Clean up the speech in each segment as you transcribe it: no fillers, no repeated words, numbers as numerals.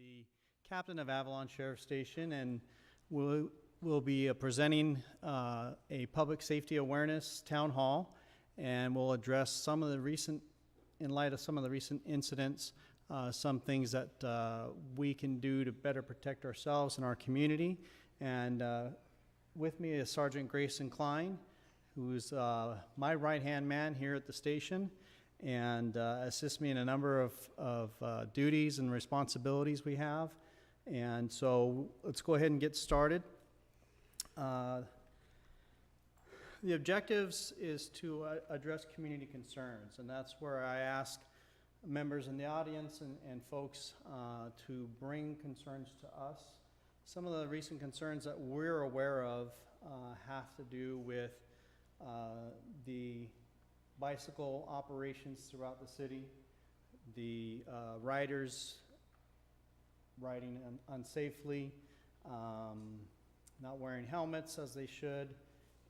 the captain of Avalon Sheriff Station, and we'll be presenting a public safety awareness town hall, and we'll address some of the recent, in light of some of the recent incidents, some things that we can do to better protect ourselves and our community. And with me is Sergeant Grayson Klein, who's my right-hand man here at the station, and assists me in a number of duties and responsibilities we have. And so let's go ahead and get started. The objectives is to address community concerns, and that's where I ask members in the audience and folks to bring concerns to us. Some of the recent concerns that we're aware of have to do with the bicycle operations throughout the city, the riders riding unsafely, not wearing helmets as they should,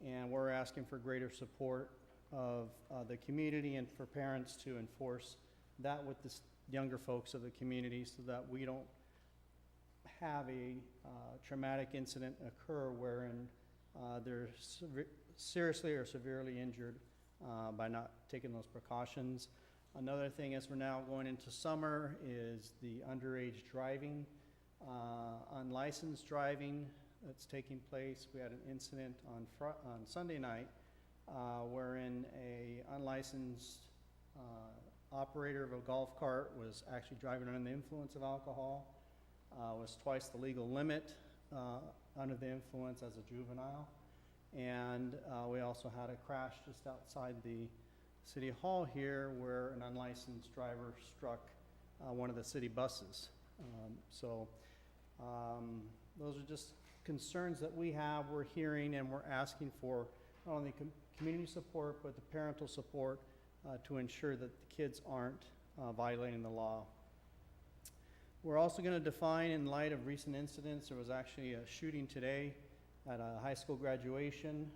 and we're asking for greater support of the community and for parents to enforce that with the younger folks of the community so that we don't have a traumatic incident occur wherein they're seriously or severely injured by not taking those precautions. Another thing as we're now going into summer is the underage driving, unlicensed driving that's taking place. We had an incident on Sunday night wherein a unlicensed operator of a golf cart was actually driving under the influence of alcohol, was twice the legal limit under the influence as a juvenile. And we also had a crash just outside the city hall here where an unlicensed driver struck one of the city buses. Those are just concerns that we have, we're hearing, and we're asking for not only community support but the parental support to ensure that the kids aren't violating the law. We're also going to define, in light of recent incidents, there was actually a shooting today at a high school graduation.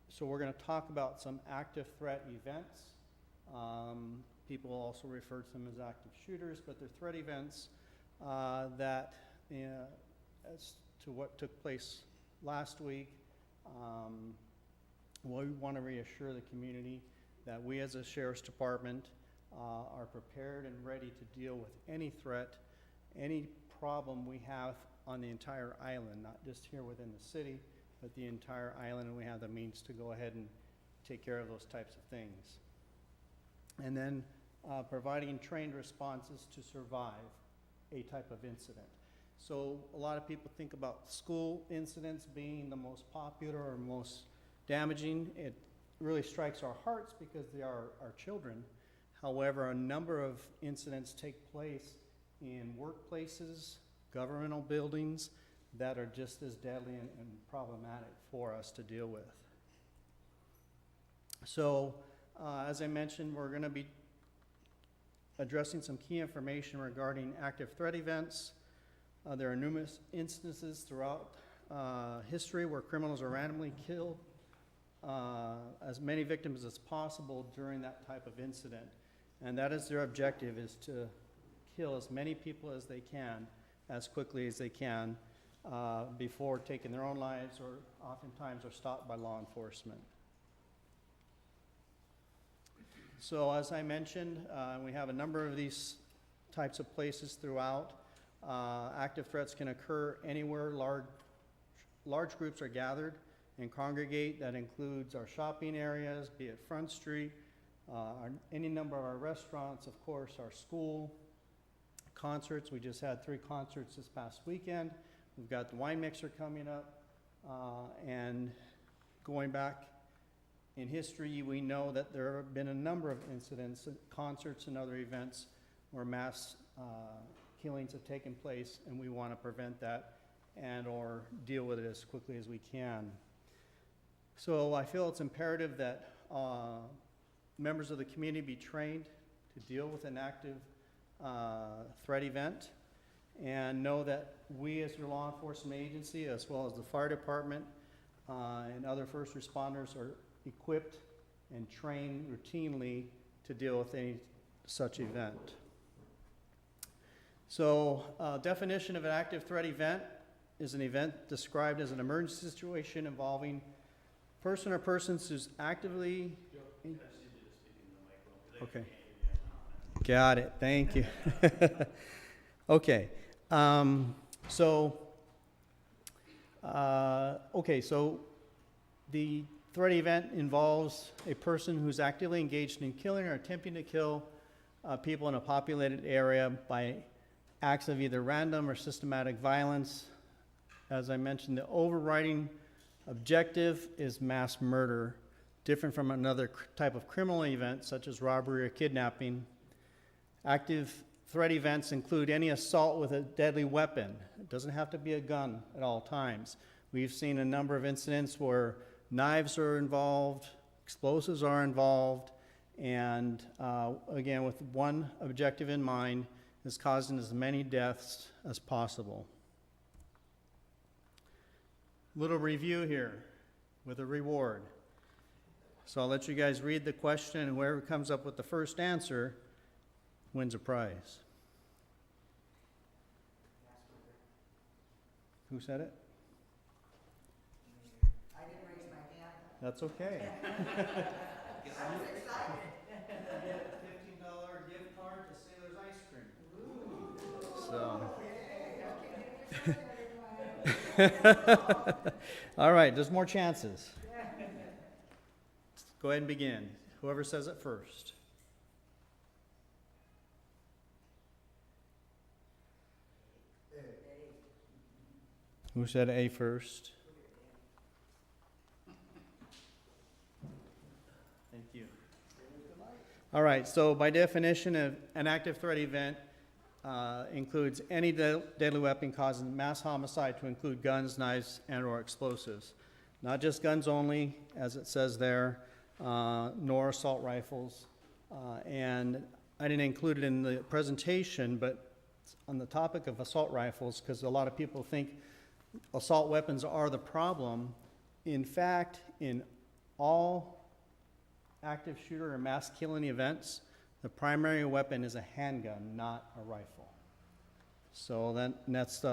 So we're going to talk about some active threat events. People also refer to them as active shooters, but they're threat events that, as to what took place last week, we want to reassure the community that we as a Sheriff's Department are prepared and ready to deal with any threat, any problem we have on the entire island, not just here within the city, but the entire island, and we have the means to go ahead and take care of those types of things. And then providing trained responses to survive a type of incident. So a lot of people think about school incidents being the most popular or most damaging. It really strikes our hearts because they are our children. However, a number of incidents take place in workplaces, governmental buildings that are just as deadly and problematic for us to deal with. So, as I mentioned, we're going to be addressing some key information regarding active threat events. There are numerous instances throughout history where criminals are randomly killed as many victims as possible during that type of incident. And that is their objective, is to kill as many people as they can, as quickly as they can, before taking their own lives, or oftentimes are stopped by law enforcement. So as I mentioned, we have a number of these types of places throughout. Active threats can occur anywhere large groups are gathered and congregate. That includes our shopping areas, be it Front Street, any number of our restaurants, of course, our school, concerts. We just had 3 concerts this past weekend. We've got the Wine Mixer coming up, and going back in history, we know that there have been a number of incidents, concerts and other events where mass killings have taken place, and we want to prevent that and or deal with it as quickly as we can. So I feel it's imperative that members of the community be trained to deal with an active threat event, and know that we as your law enforcement agency, as well as the fire department and other first responders, are equipped and trained routinely to deal with any such event. So, definition of an active threat event is an event described as an emergency situation involving person or persons who's actively. Okay. Got it. Thank you. Okay. So the threat event involves a person who's actively engaged in killing or attempting to kill people in a populated area by acts of either random or systematic violence. As I mentioned, the overriding objective is mass murder, different from another type of criminal event such as robbery or kidnapping. Active threat events include any assault with a deadly weapon. It doesn't have to be a gun at all times. We've seen a number of incidents where knives are involved, explosives are involved, and again, with one objective in mind, is causing as many deaths as possible. Little review here with a reward. So I'll let you guys read the question, and whoever comes up with the first answer wins a prize. Who said it? I didn't raise my hand. That's okay. I was excited. Get a $15 gift card to Sailor's Ice Cream. So. All right, there's more chances. Go ahead and begin. Whoever says it first. Who said A first? Thank you. All right, so by definition, an active threat event includes any deadly weapon causing mass homicide, to include guns, knives, and/or explosives. Not just guns only, as it says there, nor assault rifles. And I didn't include it in the presentation, but on the topic of assault rifles, because a lot of people think assault weapons are the problem. In fact, in all active shooter or mass killing events, the primary weapon is a handgun, not a rifle. So that's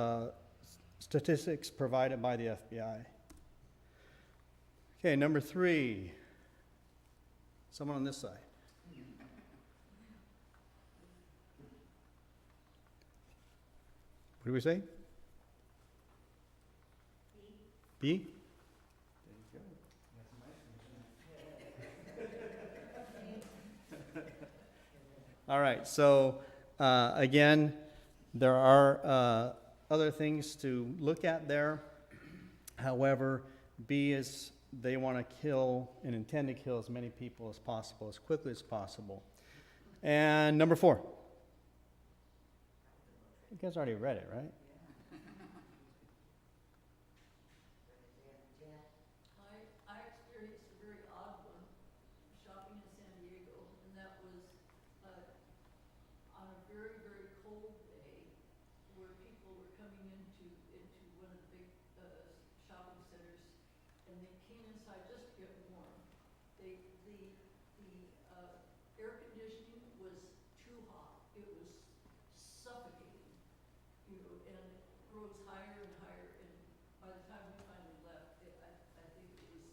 statistics provided by the FBI. Okay, number 3. Someone on this side. What do we say? B? All right, so again, there are other things to look at there. However, B is they want to kill and intend to kill as many people as possible, as quickly as possible. And number 4. You guys already read it, right? I experienced a very odd one shopping in San Diego, and that was on a very, very cold day where people were coming into one of the big shopping centers, and they came inside just to get warm. The air conditioning was too hot. It was suffocating, and it rose higher and higher, and by the time we finally left, I think it was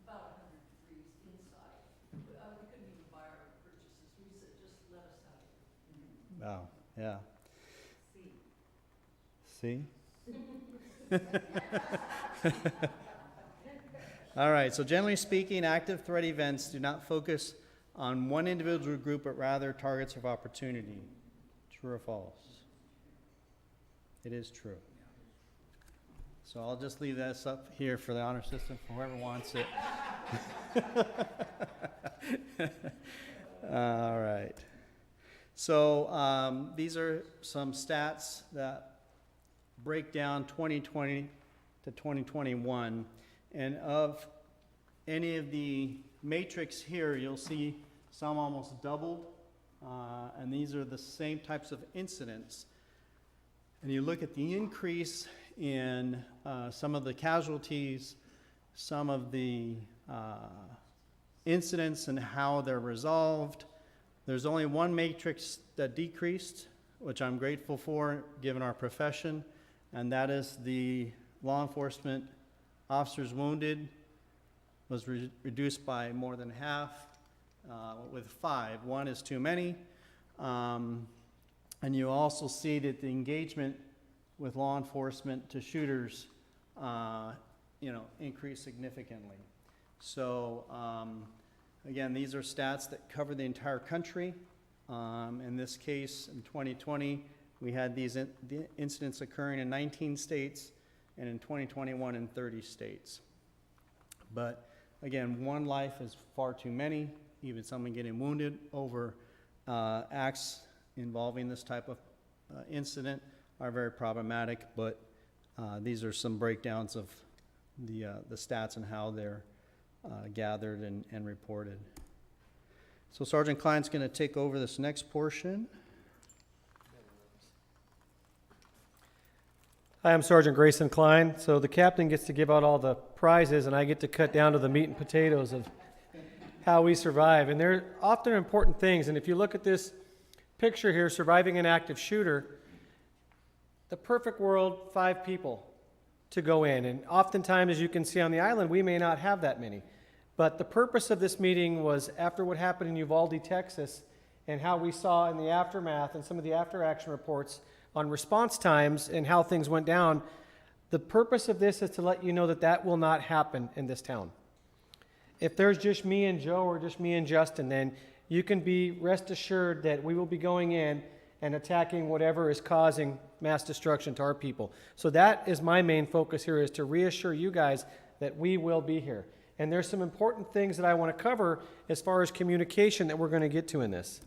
about 100 degrees inside. We couldn't even buy our purchases. We said, just let us out of here. Wow, yeah. See. See? All right, so generally speaking, active threat events do not focus on one individual group, but rather targets of opportunity. True or false? It is true. So I'll just leave this up here for the honor system for whoever wants it. All right. So these are some stats that break down 2020 to 2021. And of any of the matrix here, you'll see some almost doubled. And these are the same types of incidents. And you look at the increase in some of the casualties, some of the incidents and how they're resolved. There's only one matrix that decreased, which I'm grateful for, given our profession, and that is the law enforcement officers wounded was reduced by more than half, with 5. 1 is too many. And you also see that the engagement with law enforcement to shooters, increased significantly. So, again, these are stats that cover the entire country. In this case, in 2020, we had these incidents occurring in 19 states, and in 2021 in 30 states. But again, 1 life is far too many. Even someone getting wounded over acts involving this type of incident are very problematic, but these are some breakdowns of the stats and how they're gathered and reported. So Sergeant Klein's going to take over this next portion. Hi, I'm Sergeant Grayson Klein. So the captain gets to give out all the prizes, and I get to cut down to the meat and potatoes of how we survive. And they're often important things. And if you look at this picture here, surviving an active shooter, the perfect world, 5 people to go in. And oftentimes, as you can see on the island, we may not have that many. But the purpose of this meeting was after what happened in Uvalde, Texas, and how we saw in the aftermath and some of the after-action reports on response times and how things went down. The purpose of this is to let you know that that will not happen in this town. If there's just me and Joe or just me and Justin, then you can be rest assured that we will be going in and attacking whatever is causing mass destruction to our people. So that is my main focus here, is to reassure you guys that we will be here. And there's some important things that I want to cover as far as communication that we're going to get to in this.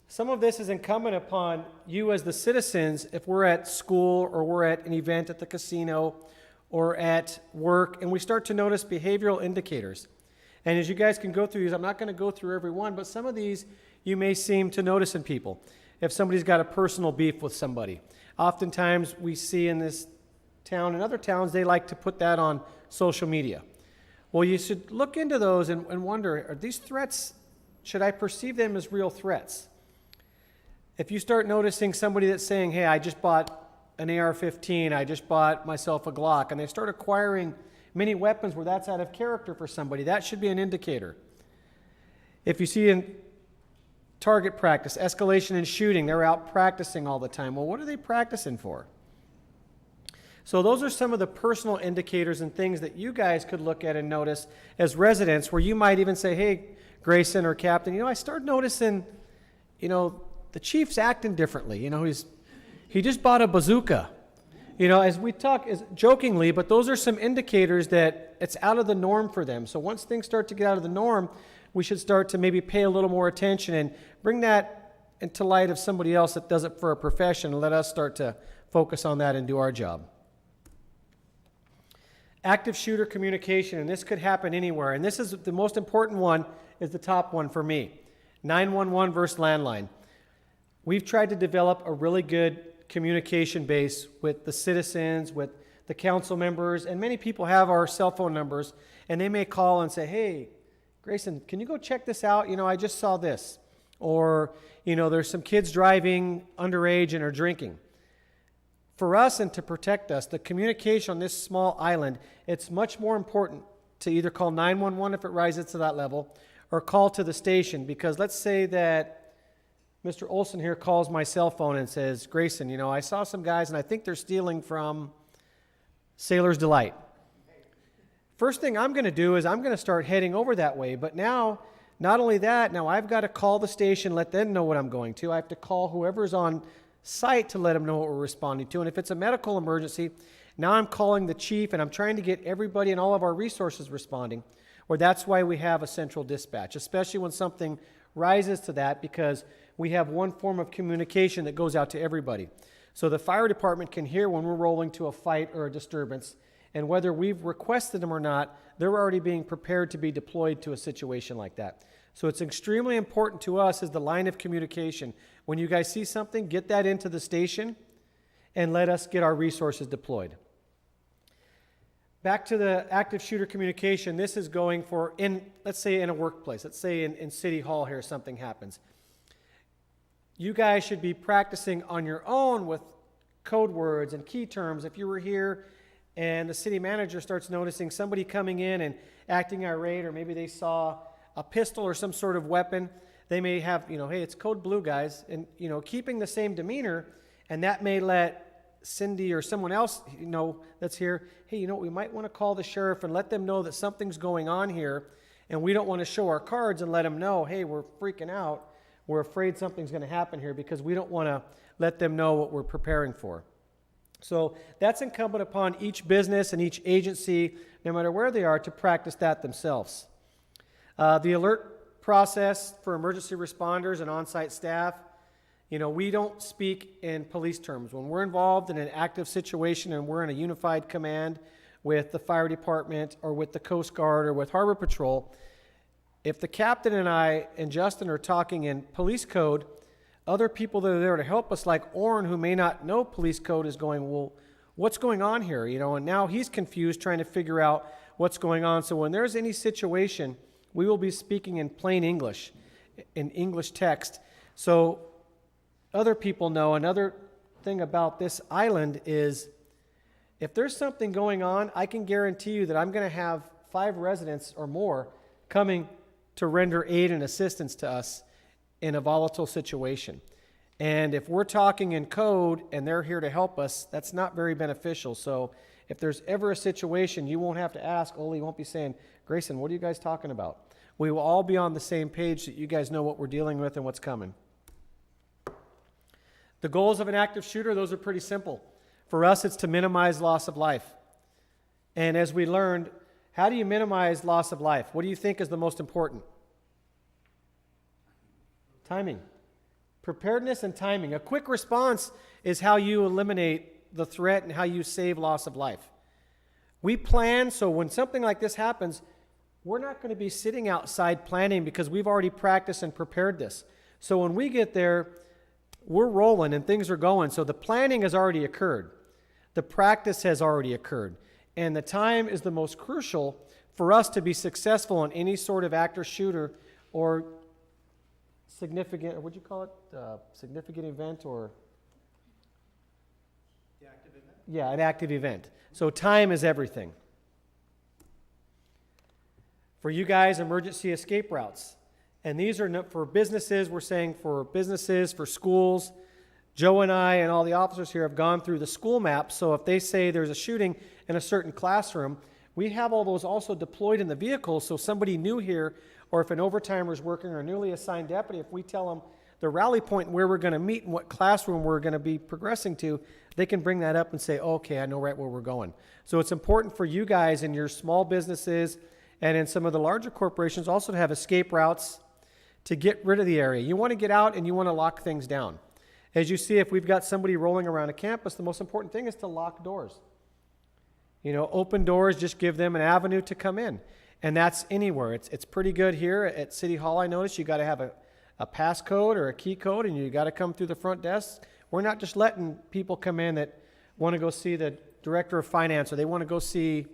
Some of this is incumbent upon you as the citizens if we're at school or we're at an event at the casino or at work and we start to notice behavioral indicators. And as you guys can go through these, I'm not going to go through every one, but some of these you may seem to notice in people. If somebody's got a personal beef with somebody. Oftentimes we see in this town and other towns, they like to put that on social media. Well, you should look into those and wonder, are these threats, should I perceive them as real threats? If you start noticing somebody that's saying, hey, I just bought an AR-15, I just bought myself a Glock, and they start acquiring many weapons where that's out of character for somebody, that should be an indicator. If you see in target practice, escalation in shooting, they're out practicing all the time. Well, what are they practicing for? So those are some of the personal indicators and things that you guys could look at and notice as residents, where you might even say, hey, Grayson or Captain, I started noticing, the chief's acting differently. He just bought a bazooka. As we talk is jokingly, but those are some indicators that it's out of the norm for them. So once things start to get out of the norm, we should start to maybe pay a little more attention and bring that into light of somebody else that does it for a profession, and let us start to focus on that and do our job. Active shooter communication, and this could happen anywhere. And this is the most important one, is the top one for me. 911 versus landline. We've tried to develop a really good communication base with the citizens, with the council members, and many people have our cell phone numbers, and they may call and say, hey, Grayson, can you go check this out? I just saw this. Or, there's some kids driving underage and are drinking. For us and to protect us, the communication on this small island, it's much more important to either call 911 if it rises to that level, or call to the station, because let's say that Mr. Olson here calls my cell phone and says, Grayson, I saw some guys and I think they're stealing from Sailor's Delight. First thing I'm going to do is I'm going to start heading over that way. But now, not only that, now I've got to call the station, let them know what I'm going to. I have to call whoever's on site to let them know what we're responding to. And if it's a medical emergency, now I'm calling the chief and I'm trying to get everybody and all of our resources responding. Or that's why we have a central dispatch, especially when something rises to that, because we have one form of communication that goes out to everybody. So the fire department can hear when we're rolling to a fight or a disturbance, and whether we've requested them or not, they're already being prepared to be deployed to a situation like that. So it's extremely important to us as the line of communication. When you guys see something, get that into the station and let us get our resources deployed. Back to the active shooter communication, this is going for, let's say in a workplace, let's say in City Hall here something happens. you guys should be practicing on your own with code words and key terms. If you were here and the city manager starts noticing somebody coming in and acting irate, or maybe they saw a pistol or some sort of weapon, they may have, hey, it's code blue, guys, and, keeping the same demeanor, and that may let Cindy or someone else, that's here, hey, we might want to call the sheriff and let them know that something's going on here, and we don't want to show our cards and let them know, hey, we're freaking out. We're afraid something's going to happen here, because we don't want to let them know what we're preparing for. So that's incumbent upon each business and each agency, no matter where they are, to practice that themselves. The alert process for emergency responders and on-site staff, we don't speak in police terms. When we're involved in an active situation and we're in a unified command with the fire department or with the Coast Guard or with Harbor Patrol, if the captain and I and Justin are talking in police code, other people that are there to help us, like Orrin, who may not know police code, is going, well, what's going on here? And now he's confused trying to figure out what's going on. So when there's any situation, we will be speaking in plain English, in English text. So other people know. Another thing about this island is if there's something going on, I can guarantee you that I'm going to have 5 residents or more coming to render aid and assistance to us in a volatile situation. And if we're talking in code and they're here to help us, that's not very beneficial. So if there's ever a situation, you won't have to ask. Ole won't be saying, Grayson, what are you guys talking about? We will all be on the same page, that you guys know what we're dealing with and what's coming. The goals of an active shooter, those are pretty simple. For us, it's to minimize loss of life. And as we learned, how do you minimize loss of life? What do you think is the most important? Timing. Preparedness and timing. A quick response is how you eliminate the threat and how you save loss of life. We plan, so when something like this happens, we're not going to be sitting outside planning, because we've already practiced and prepared this. So when we get there, we're rolling and things are going. So the planning has already occurred. The practice has already occurred. And the time is the most crucial for us to be successful in any sort of active shooter or significant, or what'd you call it? Significant event, or? The active event? Yeah, an active event. So time is everything. For you guys, emergency escape routes. And these are not for businesses. We're saying for businesses, for schools. Joe and I and all the officers here have gone through the school map. So if they say there's a shooting in a certain classroom, we have all those also deployed in the vehicles. So somebody new here, or if an overtimer is working or a newly assigned deputy, if we tell them the rally point where we're going to meet and what classroom we're going to be progressing to, they can bring that up and say, oh, okay, I know right where we're going. So it's important for you guys in your small businesses and in some of the larger corporations also to have escape routes to get rid of the area. You want to get out and you want to lock things down. As you see, if we've got somebody rolling around a campus, the most important thing is to lock doors. Open doors, just give them an avenue to come in. And that's anywhere. It's pretty good here at City Hall. I noticed you got to have a passcode or a key code, and you got to come through the front desk. We're not just letting people come in that want to go see the director of finance, or they want to go see,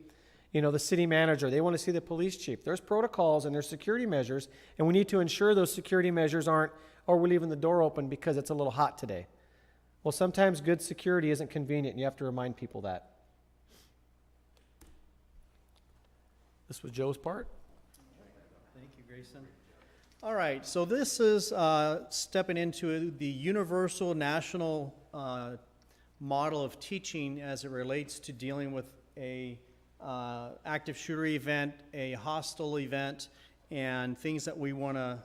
the city manager. They want to see the police chief. There's protocols and there's security measures, and we need to ensure those security measures aren't, or we're leaving the door open because it's a little hot today. Well, sometimes good security isn't convenient, and you have to remind people that. This was Joe's part. Thank you, Grayson. All right, so this is stepping into the universal national model of teaching as it relates to dealing with a active shooter event, a hostile event, and things that we want to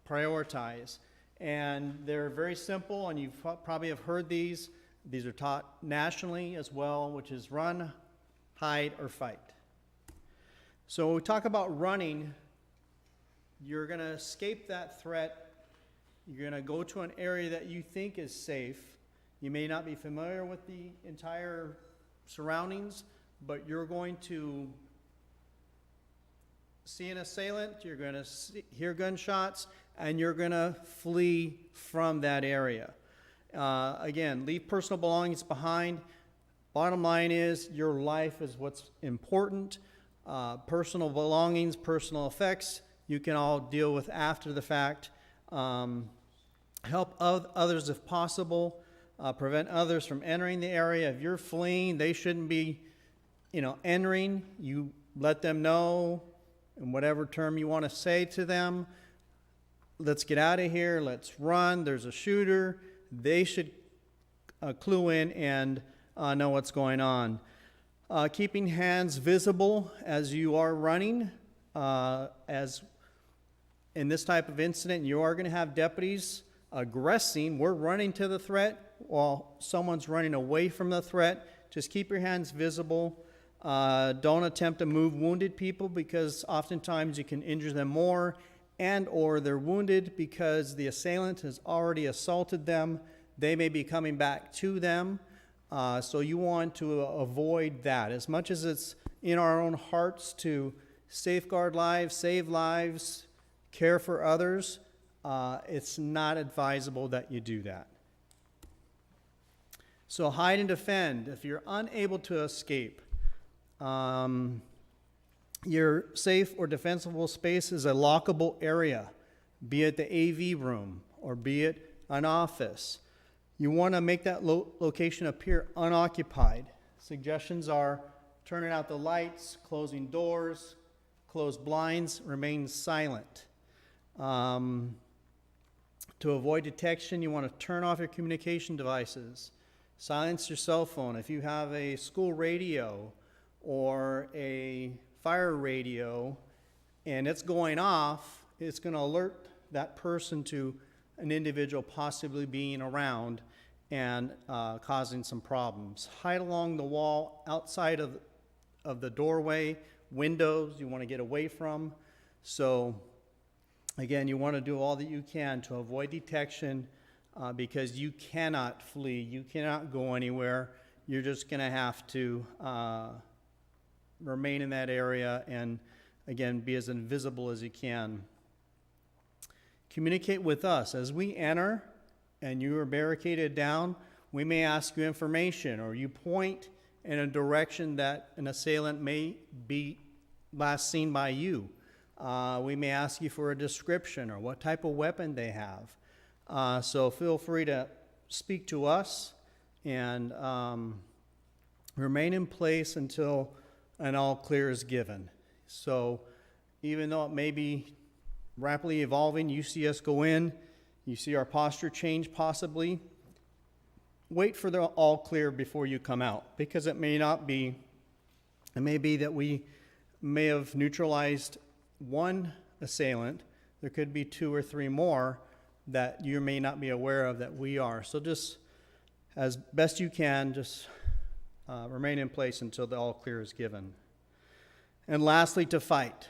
prioritize. And they're very simple, and you probably have heard these. These are taught nationally as well, which is run, hide, or fight. So when we talk about running, you're going to escape that threat. You're going to go to an area that you think is safe. You may not be familiar with the entire surroundings, but you're going to see an assailant, you're going to hear gunshots, and you're going to flee from that area. Again, leave personal belongings behind. Bottom line is your life is what's important. Personal belongings, personal effects, you can all deal with after the fact. help others if possible, prevent others from entering the area. If you're fleeing, they shouldn't be, entering. You let them know in whatever term you want to say to them. Let's get out of here. Let's run. There's a shooter. They should clue in and know what's going on. Keeping hands visible as you are running. As in this type of incident, you are going to have deputies aggressing. We're running to the threat while someone's running away from the threat. Just keep your hands visible. Don't attempt to move wounded people, because oftentimes you can injure them more, and or they're wounded because the assailant has already assaulted them. They may be coming back to them. So you want to avoid that. As much as it's in our own hearts to safeguard lives, save lives, care for others, it's not advisable that you do that. So hide and defend. If you're unable to escape, your safe or defensible space is a lockable area, be it the AV room or be it an office. You want to make that location appear unoccupied. Suggestions are turning out the lights, closing doors, close blinds, remain silent. To avoid detection, you want to turn off your communication devices. Silence your cell phone. If you have a school radio or a fire radio and it's going off, it's going to alert that person to an individual possibly being around and causing some problems. Hide along the wall outside of the doorway, windows you want to get away from. So again, you want to do all that you can to avoid detection, because you cannot flee, you cannot go anywhere. You're just going to have to remain in that area and, again, be as invisible as you can. Communicate with us. As we enter and you are barricaded down, we may ask you information, or you point in a direction that an assailant may be last seen by you. We may ask you for a description or what type of weapon they have. So feel free to speak to us and remain in place until an all clear is given. So even though it may be rapidly evolving, you see us go in, you see our posture change possibly, wait for the all clear before you come out, because it may be that we may have neutralized one assailant. There could be 2 or 3 more that you may not be aware of that we are. So just as best you can, just remain in place until the all clear is given. And lastly, to fight.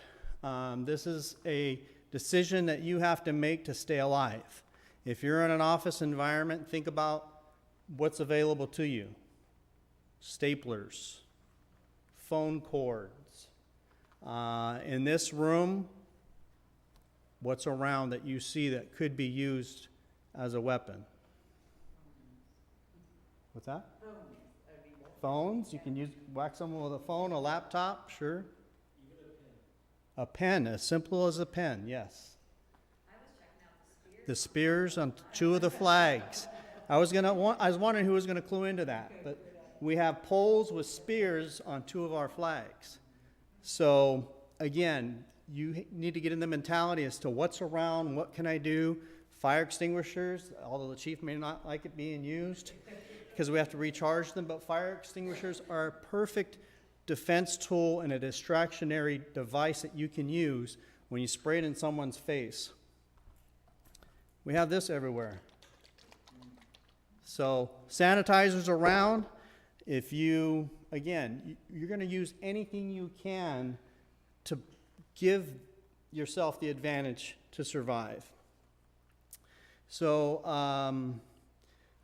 This is a decision that you have to make to stay alive. If you're in an office environment, think about what's available to you. Staplers, phone cords. In this room, what's around that you see that could be used as a weapon? What's that? Phones. You can whack someone with a phone, a laptop, sure. Even a pen. As simple as a pen, yes. I was checking out The spears on 2 of the flags. I was wondering who was going to clue into that, but we have poles with spears on 2 of our flags. So again, you need to get in the mentality as to what's around, what can I do. Fire extinguishers, although the chief may not like it being used because we have to recharge them, but fire extinguishers are a perfect defense tool and a distractionary device that you can use when you spray it in someone's face. We have this everywhere. So sanitizers around. If you're going to use anything you can to give yourself the advantage to survive. So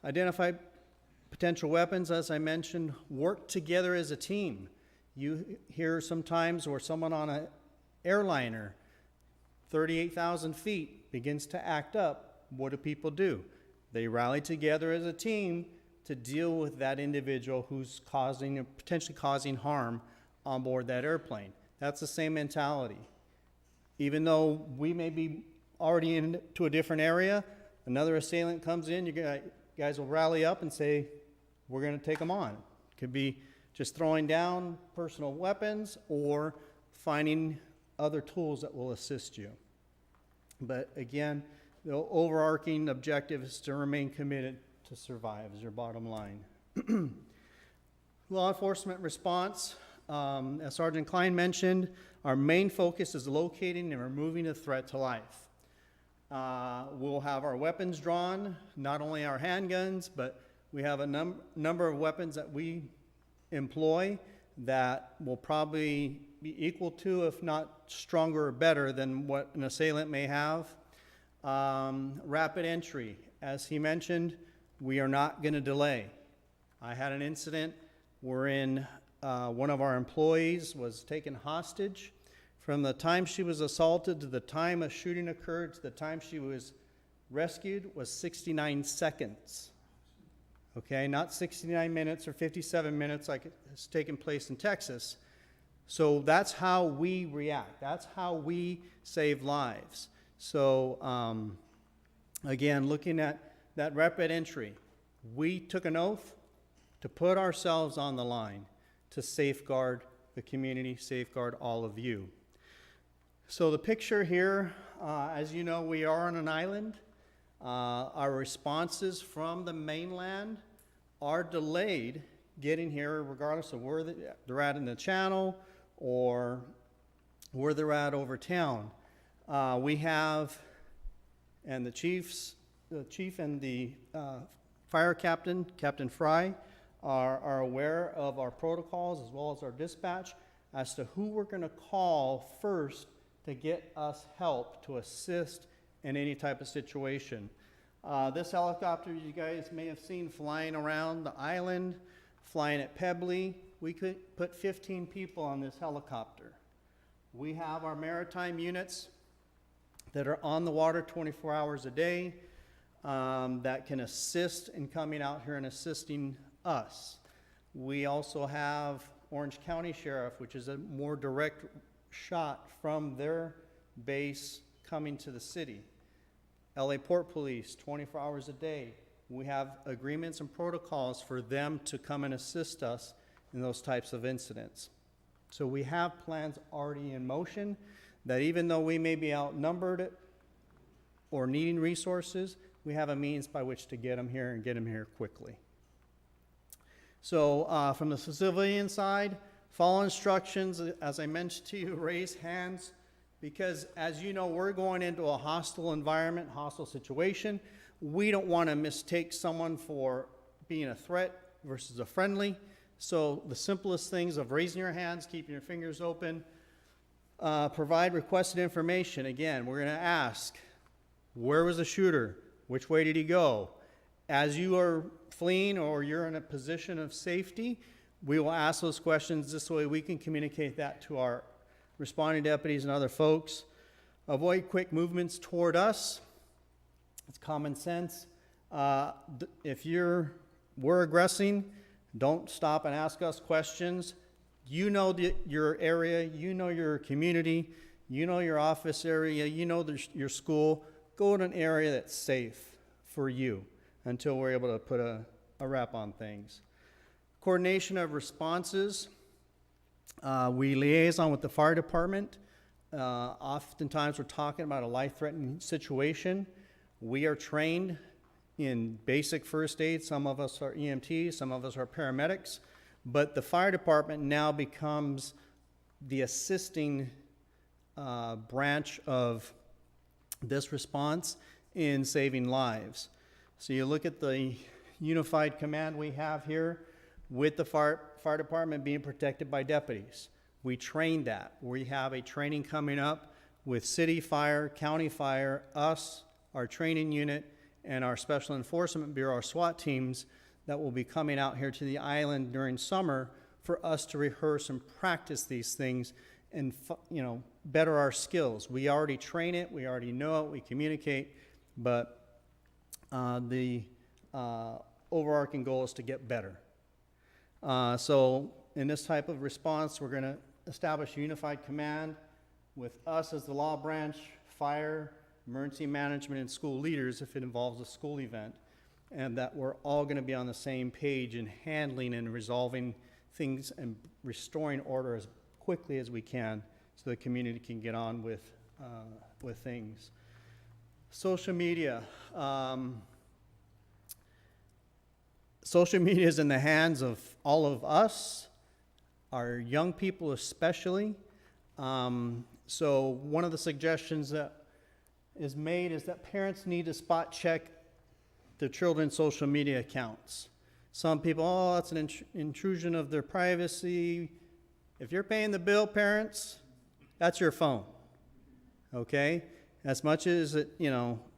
identify potential weapons, as I mentioned. Work together as a team. You hear sometimes where someone on an airliner, 38,000 feet, begins to act up. What do people do? They rally together as a team to deal with that individual who's potentially causing harm on board that airplane. That's the same mentality. Even though we may be already into a different area, another assailant comes in, guys will rally up and say, we're going to take them on. Could be just throwing down personal weapons or finding other tools that will assist you. But again, the overarching objective is to remain committed to survive is your bottom line. Law enforcement response, as Sergeant Klein mentioned, our main focus is locating and removing a threat to life. We'll have our weapons drawn, not only our handguns, but we have a number of weapons that we employ that will probably be equal to, if not stronger or better than what an assailant may have. Rapid entry, as he mentioned, we are not going to delay. I had an incident wherein one of our employees was taken hostage. From the time she was assaulted to the time a shooting occurred to the time she was rescued was 69 seconds. Okay, not 69 minutes or 57 minutes like it has taken place in Texas. So that's how we react. That's how we save lives. So again, looking at that rapid entry, we took an oath to put ourselves on the line to safeguard the community, safeguard all of you. So the picture here, as you know, we are on an island. Our responses from the mainland are delayed getting here regardless of where they're at in the channel or where they're at over town. We have, and the chief and the fire captain, Captain Fry, are aware of our protocols as well as our dispatch as to who we're going to call first to get us help to assist in any type of situation. This helicopter you guys may have seen flying around the island, flying at Pebbly. We could put 15 people on this helicopter. We have our maritime units that are on the water 24 hours a day that can assist in coming out here and assisting us. We also have Orange County Sheriff, which is a more direct shot from their base coming to the city. LA Port Police, 24 hours a day. We have agreements and protocols for them to come and assist us in those types of incidents. So we have plans already in motion that even though we may be outnumbered or needing resources, we have a means by which to get them here and get them here quickly. So from the civilian side, follow instructions, as I mentioned to you, raise hands, because as you know, we're going into a hostile environment, hostile situation. We don't want to mistake someone for being a threat versus a friendly. So the simplest things of raising your hands, keeping your fingers open, provide requested information. Again, we're going to ask, where was the shooter? Which way did he go? As you are fleeing or you're in a position of safety, we will ask those questions. This way we can communicate that to our responding deputies and other folks. Avoid quick movements toward us. It's common sense. If we're aggressing, don't stop and ask us questions. You know your area, you know your community, you know your office area, you know your school. Go to an area that's safe for you until we're able to put a wrap on things. Coordination of responses. We liaison with the fire department. Oftentimes we're talking about a life-threatening situation. We are trained in basic first aid. Some of us are EMTs, some of us are paramedics, but the fire department now becomes the assisting branch of this response in saving lives. So you look at the unified command we have here with the fire department being protected by deputies. We train that. We have a training coming up with city fire, county fire, us, our training unit, and our Special Enforcement Bureau, our SWAT teams that will be coming out here to the island during summer for us to rehearse and practice these things and better our skills. We already train it, we already know it, we communicate, but the overarching goal is to get better. So in this type of response, we're going to establish a unified command with us as the law branch, fire, emergency management, and school leaders if it involves a school event, and that we're all going to be on the same page in handling and resolving things and restoring order as quickly as we can so the community can get on with things. Social media. Social media is in the hands of all of us, our young people especially. So one of the suggestions that is made is that parents need to spot check their children's social media accounts. Some people, oh, that's an intrusion of their privacy. If you're paying the bill, parents, that's your phone, okay? As much as it,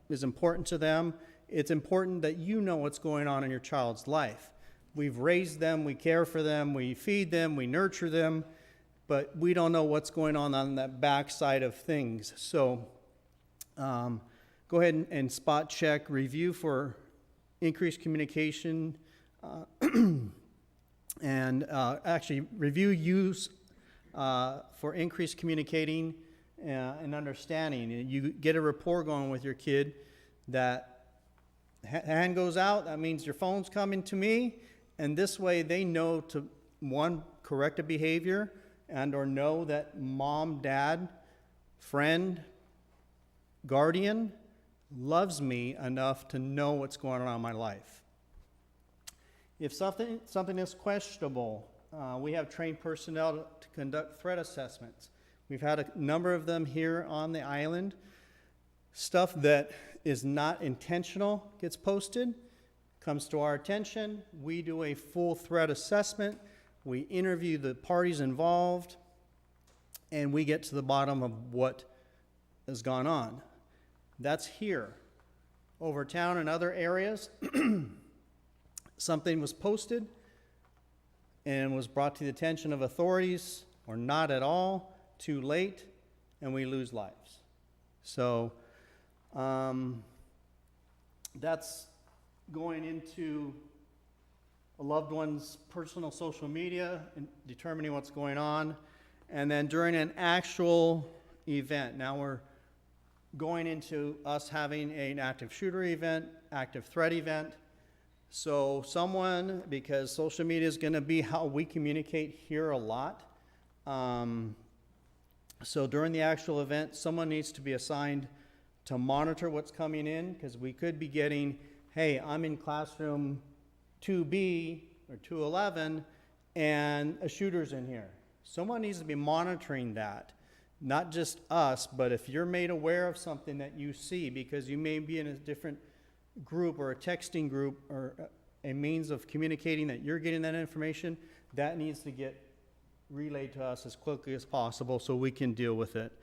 is important to them, it's important that you know what's going on in your child's life. We've raised them, we care for them, we feed them, we nurture them, but we don't know what's going on that backside of things. So go ahead and spot check, review for increased communication, and actually review use for increased communicating and understanding. You get a rapport going with your kid that hand goes out, that means your phone's coming to me, and this way they know to, one, correct a behavior and or know that mom, dad, friend, guardian loves me enough to know what's going on in my life. If something is questionable, we have trained personnel to conduct threat assessments. We've had a number of them here on the island. Stuff that is not intentional gets posted, comes to our attention. We do a full threat assessment. We interview the parties involved, and we get to the bottom of what has gone on. That's here. Over town in other areas, something was posted and was brought to the attention of authorities, or not at all, too late, and we lose lives. So that's going into a loved one's personal social media and determining what's going on. And then during an actual event, now we're going into us having an active shooter event, active threat event. So someone, because social media is going to be how we communicate here a lot, so during the actual event, someone needs to be assigned to monitor what's coming in, because we could be getting, hey, I'm in classroom 2B or 211 and a shooter's in here. Someone needs to be monitoring that, not just us, but if you're made aware of something that you see, because you may be in a different group or a texting group or a means of communicating that you're getting that information, that needs to get relayed to us as quickly as possible so we can deal with it.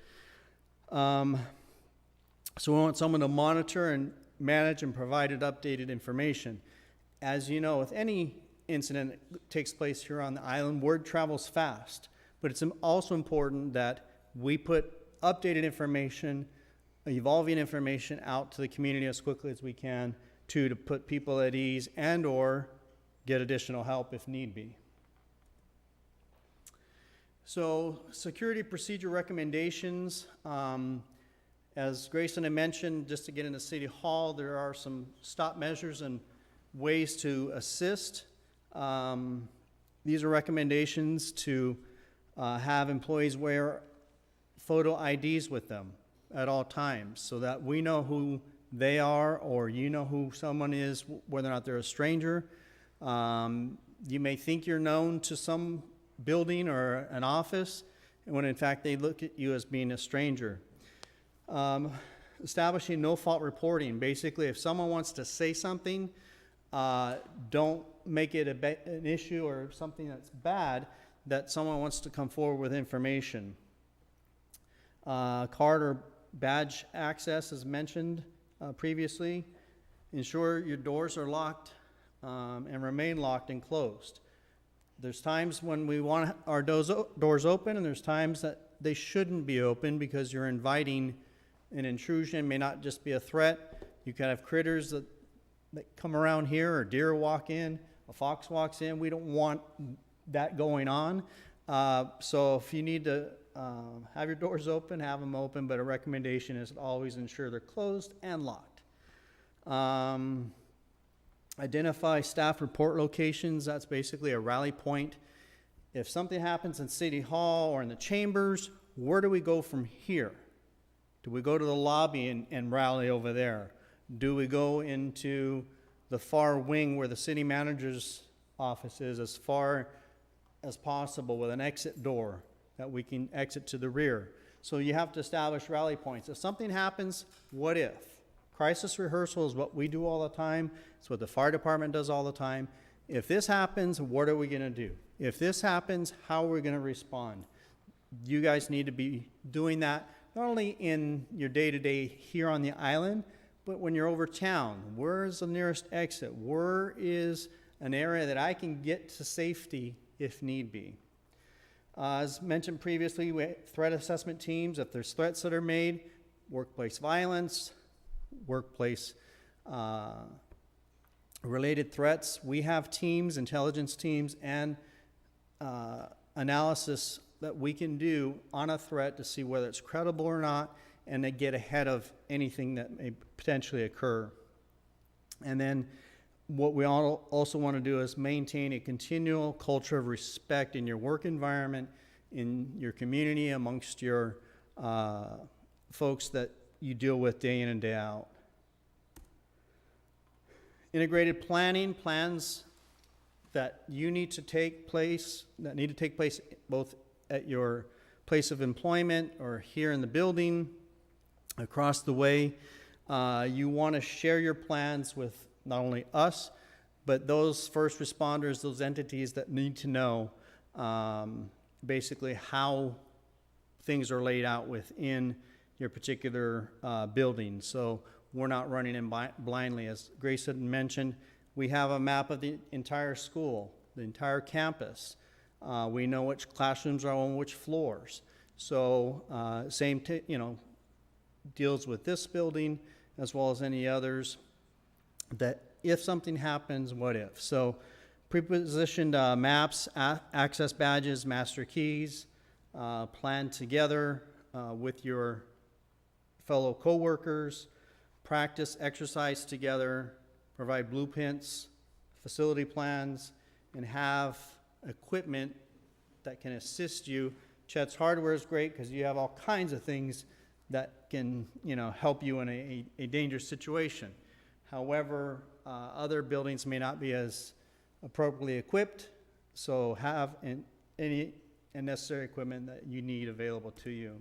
So we want someone to monitor and manage and provide updated information. As you know, with any incident that takes place here on the island, word travels fast, but it's also important that we put updated information, evolving information out to the community as quickly as we can to put people at ease and or get additional help if need be. So security procedure recommendations, as Grayson had mentioned, just to get into City Hall, there are some stop measures and ways to assist. These are recommendations to have employees wear photo IDs with them at all times so that we know who they are, or you know who someone is, whether or not they're a stranger. You may think you're known to some building or an office, when in fact they look at you as being a stranger. Establishing no-fault reporting. Basically, if someone wants to say something, don't make it an issue or something that's bad, that someone wants to come forward with information. Card or badge access, as mentioned previously. Ensure your doors are locked and remain locked and closed. There's times when we want our doors open, and there's times that they shouldn't be open because you're inviting an intrusion. It may not just be a threat. You could have critters that come around here, or deer walk in, a fox walks in. We don't want that going on. So if you need to have your doors open, have them open, but a recommendation is always ensure they're closed and locked. Identify staff report locations. That's basically a rally point. If something happens in City Hall or in the chambers, where do we go from here? Do we go to the lobby and rally over there? Do we go into the far wing where the city manager's office is, as far as possible with an exit door that we can exit to the rear? So you have to establish rally points. If something happens, what if? Crisis rehearsal is what we do all the time. It's what the fire department does all the time. If this happens, what are we going to do? If this happens, how are we going to respond? You guys need to be doing that, not only in your day-to-day here on the island, but when you're over town. Where is the nearest exit? Where is an area that I can get to safety if need be? As mentioned previously, we have threat assessment teams. If there's threats that are made, workplace violence, workplace related threats, we have teams, intelligence teams, and analysis that we can do on a threat to see whether it's credible or not, and to get ahead of anything that may potentially occur. And then what we also want to do is maintain a continual culture of respect in your work environment, in your community, amongst your folks that you deal with day in and day out. Integrated planning, plans that you need to take place, both at your place of employment or here in the building, across the way. You want to share your plans with not only us, but those first responders, those entities that need to know basically how things are laid out within your particular building. So we're not running in blindly. As Grace had mentioned, we have a map of the entire school, the entire campus. We know which classrooms are on which floors. So deals with this building as well as any others, that if something happens, what if? So pre-positioned maps, access badges, master keys, plan together with your fellow coworkers, practice, exercise together, provide blueprints, facility plans, and have equipment that can assist you. Chet's Hardware is great because you have all kinds of things that can, help you in a dangerous situation. However, other buildings may not be as appropriately equipped, so have any necessary equipment that you need available to you.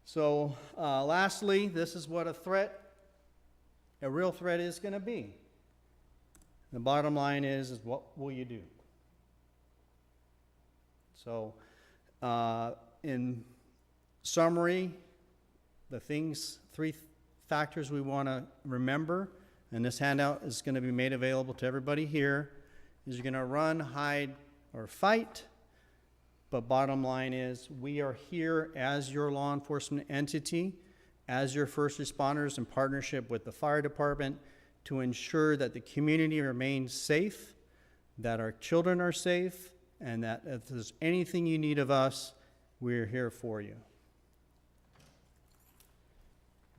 So lastly, this is what a real threat is going to be. The bottom line is what will you do? So in summary, the three factors we want to remember, and this handout is going to be made available to everybody here, is you're going to run, hide, or fight. But bottom line is we are here as your law enforcement entity, as your first responders in partnership with the fire department to ensure that the community remains safe, that our children are safe, and that if there's anything you need of us, we're here for you.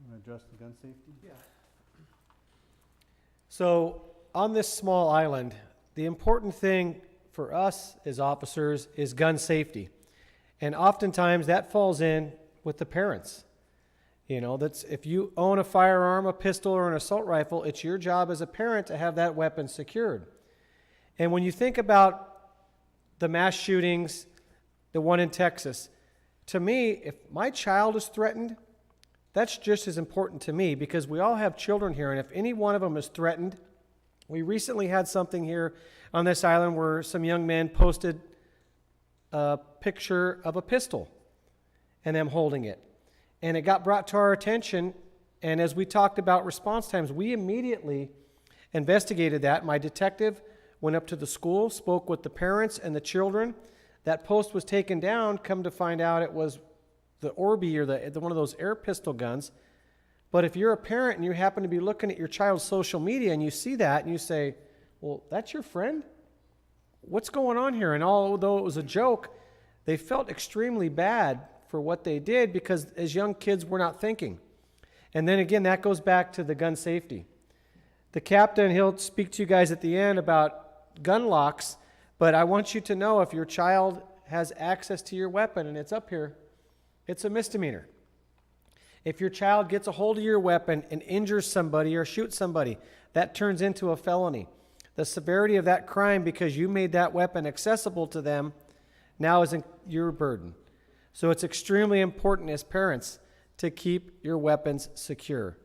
Want to address the gun safety? Yeah. So on this small island, the important thing for us as officers is gun safety. And oftentimes that falls in with the parents. That's if you own a firearm, a pistol, or an assault rifle, it's your job as a parent to have that weapon secured. And when you think about the mass shootings, the one in Texas, to me, if my child is threatened, that's just as important to me because we all have children here, and if any one of them is threatened, we recently had something here on this island where some young men posted a picture of a pistol and them holding it. And it got brought to our attention, and as we talked about response times, we immediately investigated that. My detective went up to the school, spoke with the parents and the children. That post was taken down. Come to find out it was the Orby or the one of those air pistol guns. But if you're a parent and you happen to be looking at your child's social media and you see that and you say, well, that's your friend? What's going on here? And although it was a joke, They felt extremely bad for what they did because as young kids, we're not thinking. And then again, that goes back to the gun safety. The captain, he'll speak to you guys at the end about gun locks, but I want you to know if your child has access to your weapon, and it's up here, it's a misdemeanor. If your child gets a hold of your weapon and injures somebody or shoots somebody, that turns into a felony. The severity of that crime, because you made that weapon accessible to them, now is your burden. So it's extremely important as parents to keep your weapons secure.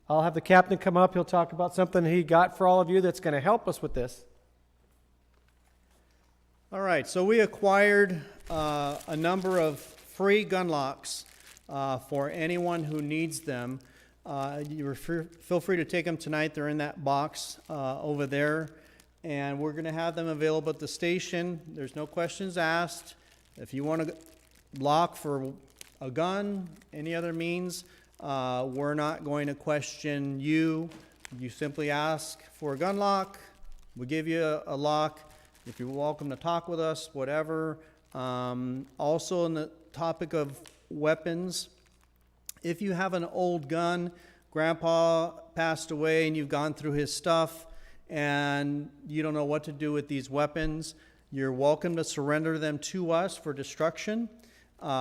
I'll have the captain come up. He'll talk about something he got for all of you that's going to help us with this. All right, so we acquired a number of free gun locks for anyone who needs them. Feel free to take them tonight. They're in that box over there, and we're going to have them available at the station. There's no questions asked. If you want to lock for a gun, any other means, we're not going to question you. You simply ask for a gun lock. We'll give you a lock. If you're welcome to talk with us, whatever. Also, on the topic of weapons, if you have an old gun, Grandpa passed away and you've gone through his stuff and you don't know what to do with these weapons, you're welcome to surrender them to us for destruction.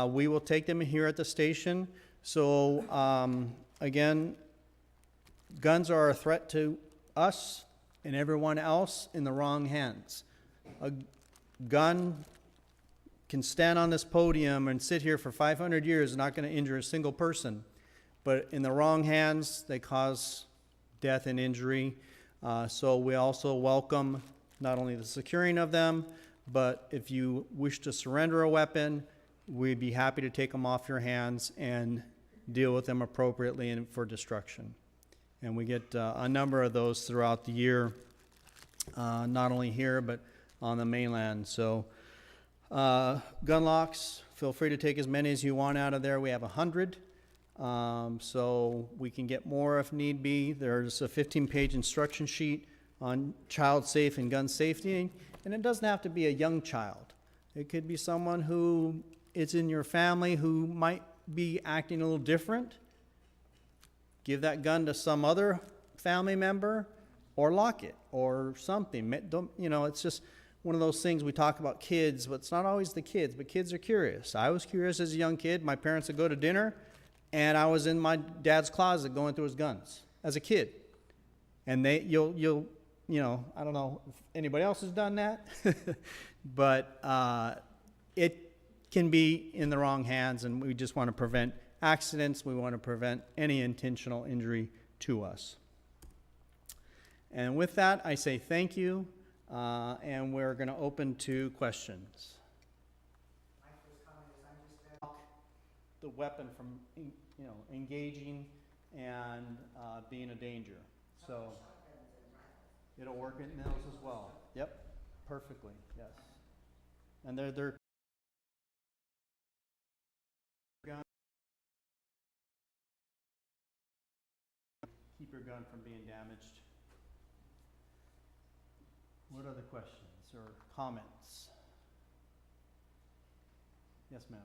We will take them here at the station. So, again, guns are a threat to us and everyone else in the wrong hands. A gun can stand on this podium and sit here for 500 years and not going to injure a single person. But in the wrong hands, they cause death and injury. So we also welcome not only the securing of them, but if you wish to surrender a weapon, we'd be happy to take them off your hands and deal with them appropriately and for destruction. And we get a number of those throughout the year, not only here, but on the mainland. So gun locks, feel free to take as many as you want out of there. We have 100. So we can get more if need be. There's a 15-page instruction sheet on child safe and gun safety, and it doesn't have to be a young child. It could be someone who is in your family who might be acting a little different. Give that gun to some other family member or lock it or something. Don't, it's just one of those things. We talk about kids, but it's not always the kids, but kids are curious. I was curious as a young kid. My parents would go to dinner, and I was in my dad's closet going through his guns as a kid. And I don't know if anybody else has done that, but it can be in the wrong hands, and we just want to prevent accidents. We want to prevent any intentional injury to us. And with that, I say thank you, and we're going to open to questions. My first comment is I'm just there. The weapon from engaging and being a danger. So it'll work in those as well. Yep, perfectly. Yes, and they're keep your gun from being damaged. What other questions or comments? Yes, ma'am.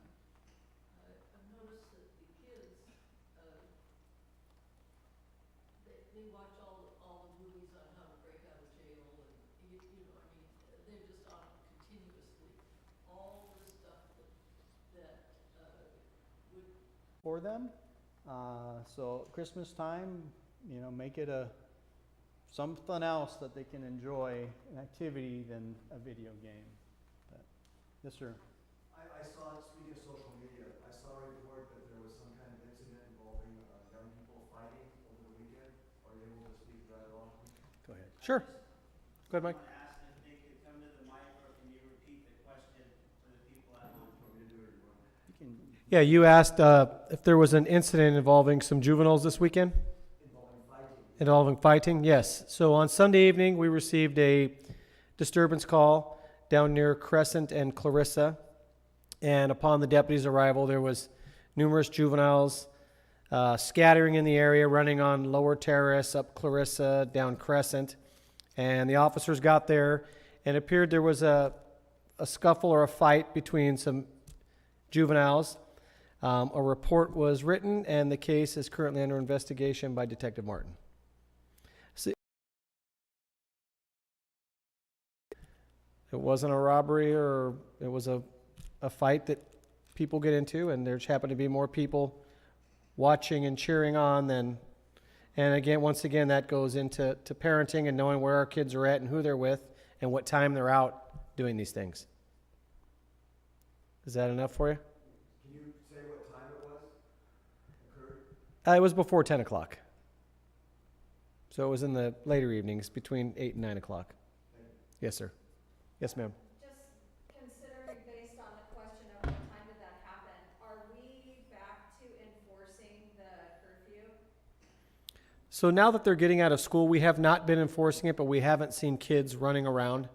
I've noticed that the kids, they watch all the movies on how to break out of jail, and they're just on continuously. All the stuff that would For them, so Christmas time, make it something else that they can enjoy, an activity than a video game. But, yes, sir. I saw, speaking of social media, I saw a report that there was some kind of incident involving young people fighting over the weekend. Are you able to speak to that at all? Go ahead. Sure. Go ahead, Mike. Ask if they could come to the mic, or can you repeat the question for the people at home? Want me to do it or you want me? You can, Yeah, you asked if there was an incident involving some juveniles this weekend? Involving fighting, yes. So on Sunday evening, we received a disturbance call down near Crescent and Clarissa. And upon the deputy's arrival, there was numerous juveniles scattering in the area, running on Lower Terrace, up Clarissa, down Crescent. And the officers got there, and it appeared there was a a scuffle or a fight between some juveniles. A report was written, and the case is currently under investigation by Detective Martin. It wasn't a robbery, or it was a fight that people get into, and there just happened to be more people watching and cheering on than. And again, once again, that goes into parenting and knowing where our kids are at and who they're with and what time they're out doing these things. Is that enough for you? Can you say what time it was occurred? It was before 10 o'clock. So it was in the later evenings, between 8 and 9 o'clock. Yes, sir. Yes, ma'am. Just considering based on the question of what time did that happen, are we back to enforcing the curfew? So now that they're getting out of school, we have not been enforcing it, but we haven't seen kids running around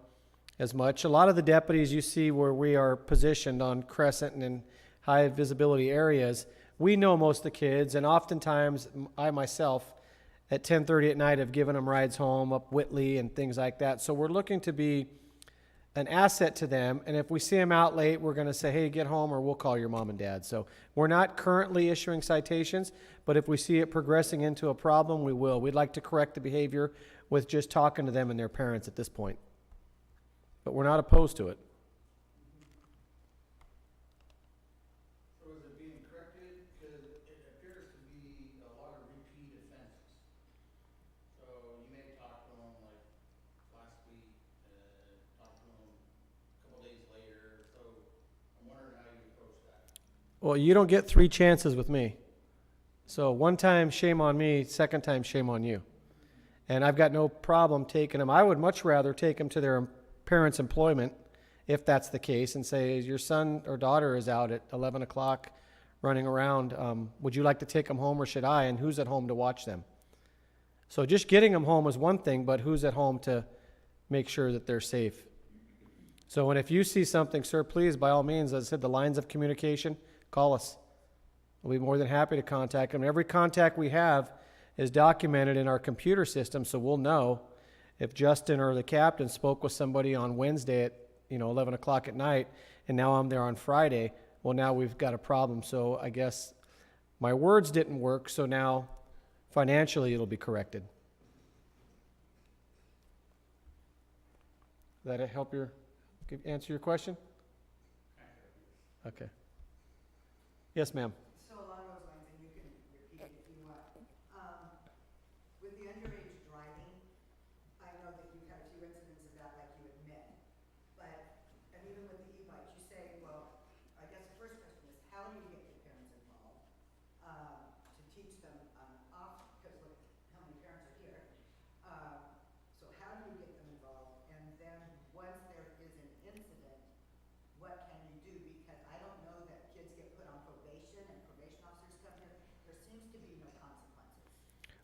as much. A lot of the deputies you see where we are positioned on Crescent and in high visibility areas, we know most of the kids, and oftentimes I myself at 10:30 at night have given them rides home up Whitley and things like that. So we're looking to be an asset to them, and if we see them out late, we're going to say, hey, get home, or we'll call your mom and dad. So we're not currently issuing citations, but if we see it progressing into a problem, we will. We'd like to correct the behavior with just talking to them and their parents at this point. But we're not opposed to it. So is it being corrected? Because it appears to be a lot of repeat offenses. So you may talk to them like last week, talk to them a couple days later. So I'm wondering how you approach that. Well, you don't get 3 chances with me. So one time, shame on me. Second time, shame on you. And I've got no problem taking them. I would much rather take them to their parents' employment, if that's the case, and say, your son or daughter is out at 11 o'clock running around. Would you like to take them home, or should I? And who's at home to watch them? So just getting them home is one thing, but who's at home to make sure that they're safe? So, and if you see something, sir, please, by all means, as I said, the lines of communication, call us. We'll be more than happy to contact them. Every contact we have is documented in our computer system, so we'll know if Justin or the captain spoke with somebody on Wednesday at 11 o'clock at night, and now I'm there on Friday. Well, now we've got a problem. So I guess my words didn't work, so now financially it'll be corrected. Does that help answer your question? Okay. Yes, ma'am. So along those lines, and you can repeat if you want, with the underage driving, I know that you've had a few incidents of that, like you admit, but, and even with the e-bikes, you say, well, I guess the first question is, how do you get your parents involved, to teach them off, because look, how many parents are here, so how do you get them involved, and then once there is an incident, what can you do? Because I don't know that kids get put on probation and probation officers come here. There seems to be no consequences.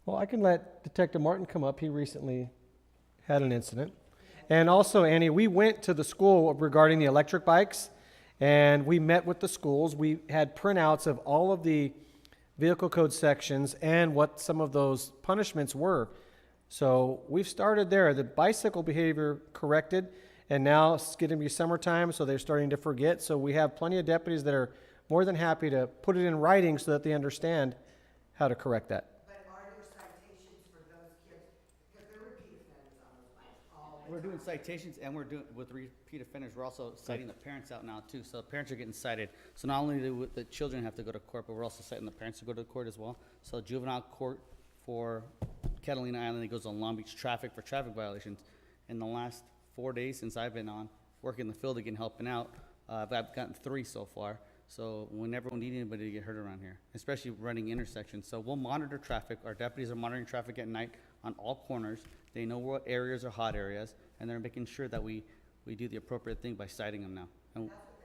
Well, I can let Detective Martin come up. He recently had an incident. And also, Annie, we went to the school regarding the electric bikes, and we met with the schools. We had printouts of all of the vehicle code sections and what some of those punishments were. So we've started there. The bicycle behavior corrected, and now it's getting to be summertime, so they're starting to forget. So we have plenty of deputies that are more than happy to put it in writing so that they understand how to correct that. But are there citations for those kids? Because they're repeat offenders on those bikes all the We're doing time. citations, and we're doing, with repeat offenders, we're also citing the parents out now too. So parents are getting cited. So not only do the children have to go to court, but we're also citing the parents to go to court as well. So juvenile court for Catalina Island, it goes on Long Beach traffic for traffic violations. In the last 4 days since I've been on, working in the field again, helping out, I've gotten 3 so far. So whenever we need anybody to get hurt around here, especially running intersections. So we'll monitor traffic. Our deputies are monitoring traffic at night on all corners. They know what areas are hot areas, and they're making sure that we do the appropriate thing by citing them now. And That's what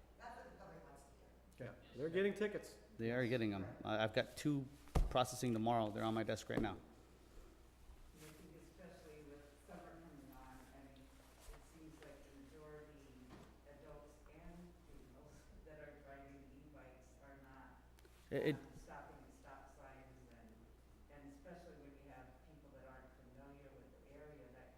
the public wants to hear. They're getting tickets. they are getting them. I've got 2 processing tomorrow. They're on my desk right now. I think especially with summer coming on, I mean, it seems like the majority adults and juveniles that are driving e-bikes are not It, stopping at stop signs and especially when you have people that aren't familiar with the area that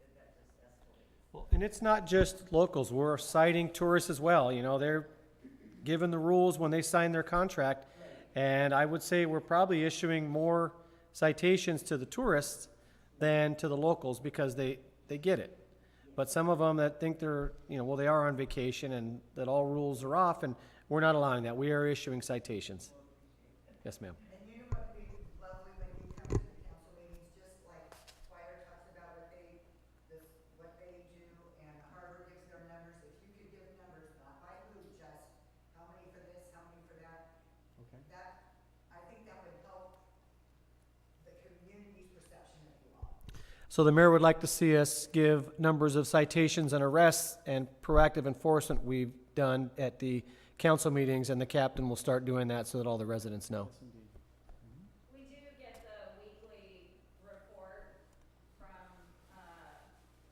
just escalates. Well, and it's not just locals, we're citing tourists as well, you know, they're given the rules when they sign their contract. And I would say we're probably issuing more citations to the tourists than to the locals because they get it. But some of them that think they're, you know, well, they are on vacation and that all rules are off, and we're not allowing that. We are issuing citations. Yes, ma'am. And you know what would be lovely when you come to the council meetings, just like Fire talks about what they do, and Harbor gives their numbers, if you could give numbers, not by who, just how many for this, how many for that. Okay. That, I think that would help the community's perception of you all. So the mayor would like to see us give numbers of citations and arrests and proactive enforcement we've done at the council meetings, and the captain will start doing that so that all the residents know. We do get the weekly report from,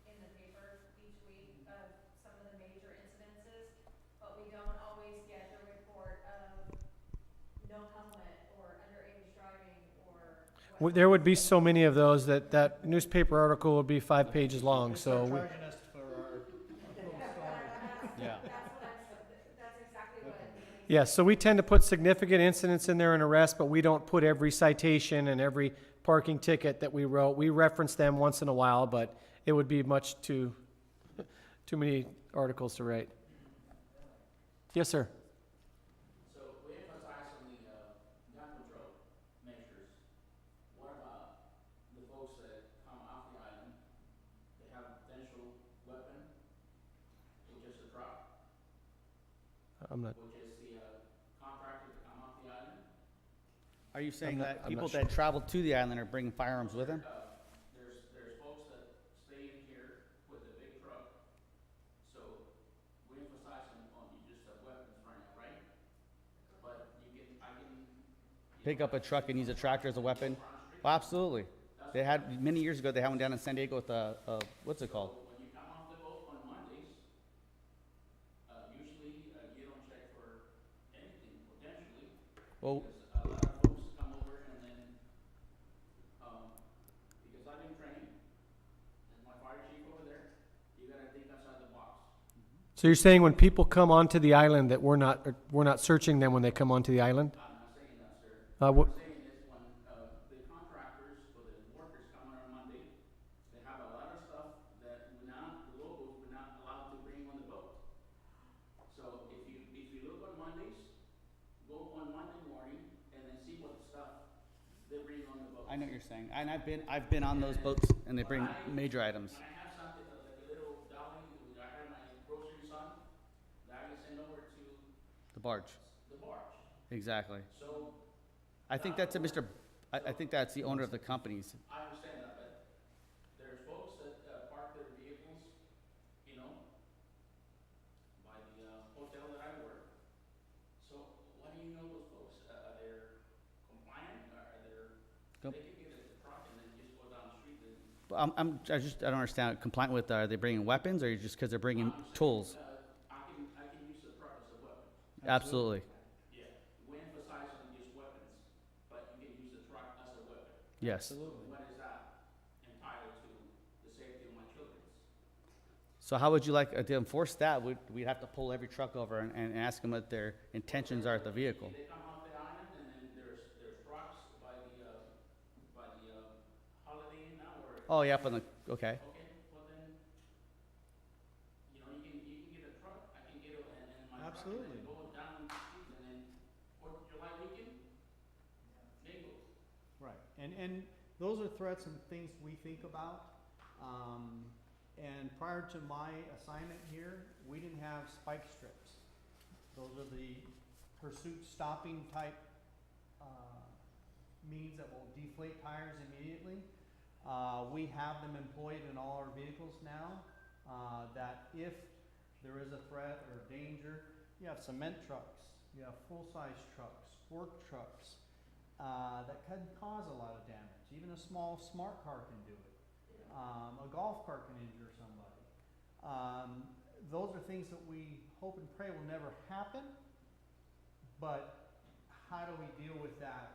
in the paper each week of some of the major incidences, but we don't always get the report of no helmet or underage driving or. There would be so many of those that that newspaper article would be 5 pages long, so. we- Charging us for our full story. Yeah. That's exactly what it means. Yeah, so we tend to put significant incidents in there and arrests, but we don't put every citation and every parking ticket that we wrote. We reference them once in a while, but it would be much too many articles to write. Yes, sir. So we emphasize on the gun control measures. What about the folks that come off the island? They have a potential weapon, which is a truck, I'm not. which is the contractor to come off the island. Are you saying not- that I'm people not that travel to the island are bringing firearms with them? There's folks that stay in here with a big truck. So we emphasize on just weapons right now, right? But I can. Pick up a truck and use a tractor as a weapon? Well, absolutely. They had, many years ago, they had one down in San Diego with what's it called? When you come off the boat on Mondays, usually you don't check for anything potentially. Well, Because a lot of folks come over and then, because I've been trained, and my fire chief over there, you gotta think outside the box. So you're saying when people come onto the island that we're not searching them when they come onto the island? I'm not saying that, sir. What, I'm saying is when, the contractors or the workers come on Monday, they have a lot of stuff that the locals were not allowed to bring on the boat. So if you look on Mondays, go on Monday morning and then see what stuff they bring on the boat. I know what you're saying. And I've been on those boats and they bring major items. When I have something like a little dolly, I have my groceries on, that I can send over to The barge. the barge. Exactly. So I think that's I think that's the owner of the companies. I understand that, but there's folks that park their vehicles, you know, by the hotel that I work. So what do you know those folks? Are they compliant? Are Com- they can get a truck and then just go down the street and. But I don't understand. Compliant with, are they bringing weapons or just because they're bringing tools? I can use the truck as a weapon. Absolutely. Yeah, we emphasize on just weapons, but you can use the truck as a weapon. Yes. What is that entitled to the safety of my children? So how would you like to enforce that? We'd have to pull every truck over and ask them what their intentions are at the vehicle. They come off the island and then there's trucks by the Holiday Inn now or. Oh, yeah, up on the, okay. Okay, well then, you know, you can get a truck, I can get and my truck and Absolutely. then go down the street and then, 4th of July weekend, bingo. Right, and those are threats and things we think about. And prior to my assignment here, we didn't have spike strips. Those are the pursuit stopping type, means that will deflate tires immediately. We have them employed in all our vehicles now, that if there is a threat or danger, you have cement trucks, you have full-size trucks, work trucks, that can cause a lot of damage. Even a small smart car can do it. A golf cart can injure somebody. Those are things that we hope and pray will never happen, but how do we deal with that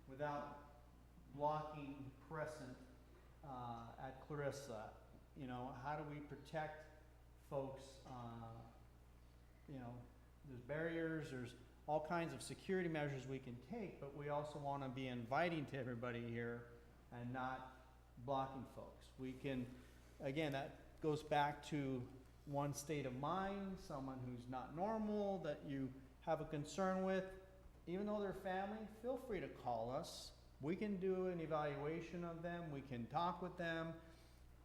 without blocking Crescent, at Clarissa You know, how do we protect folks? You know, there's barriers, there's all kinds of security measures we can take, but we also want to be inviting to everybody here and not blocking folks. We can, again, that goes back to one state of mind, someone who's not normal, that you have a concern with. Even though they're family, feel free to call us. We can do an evaluation of them, we can talk with them,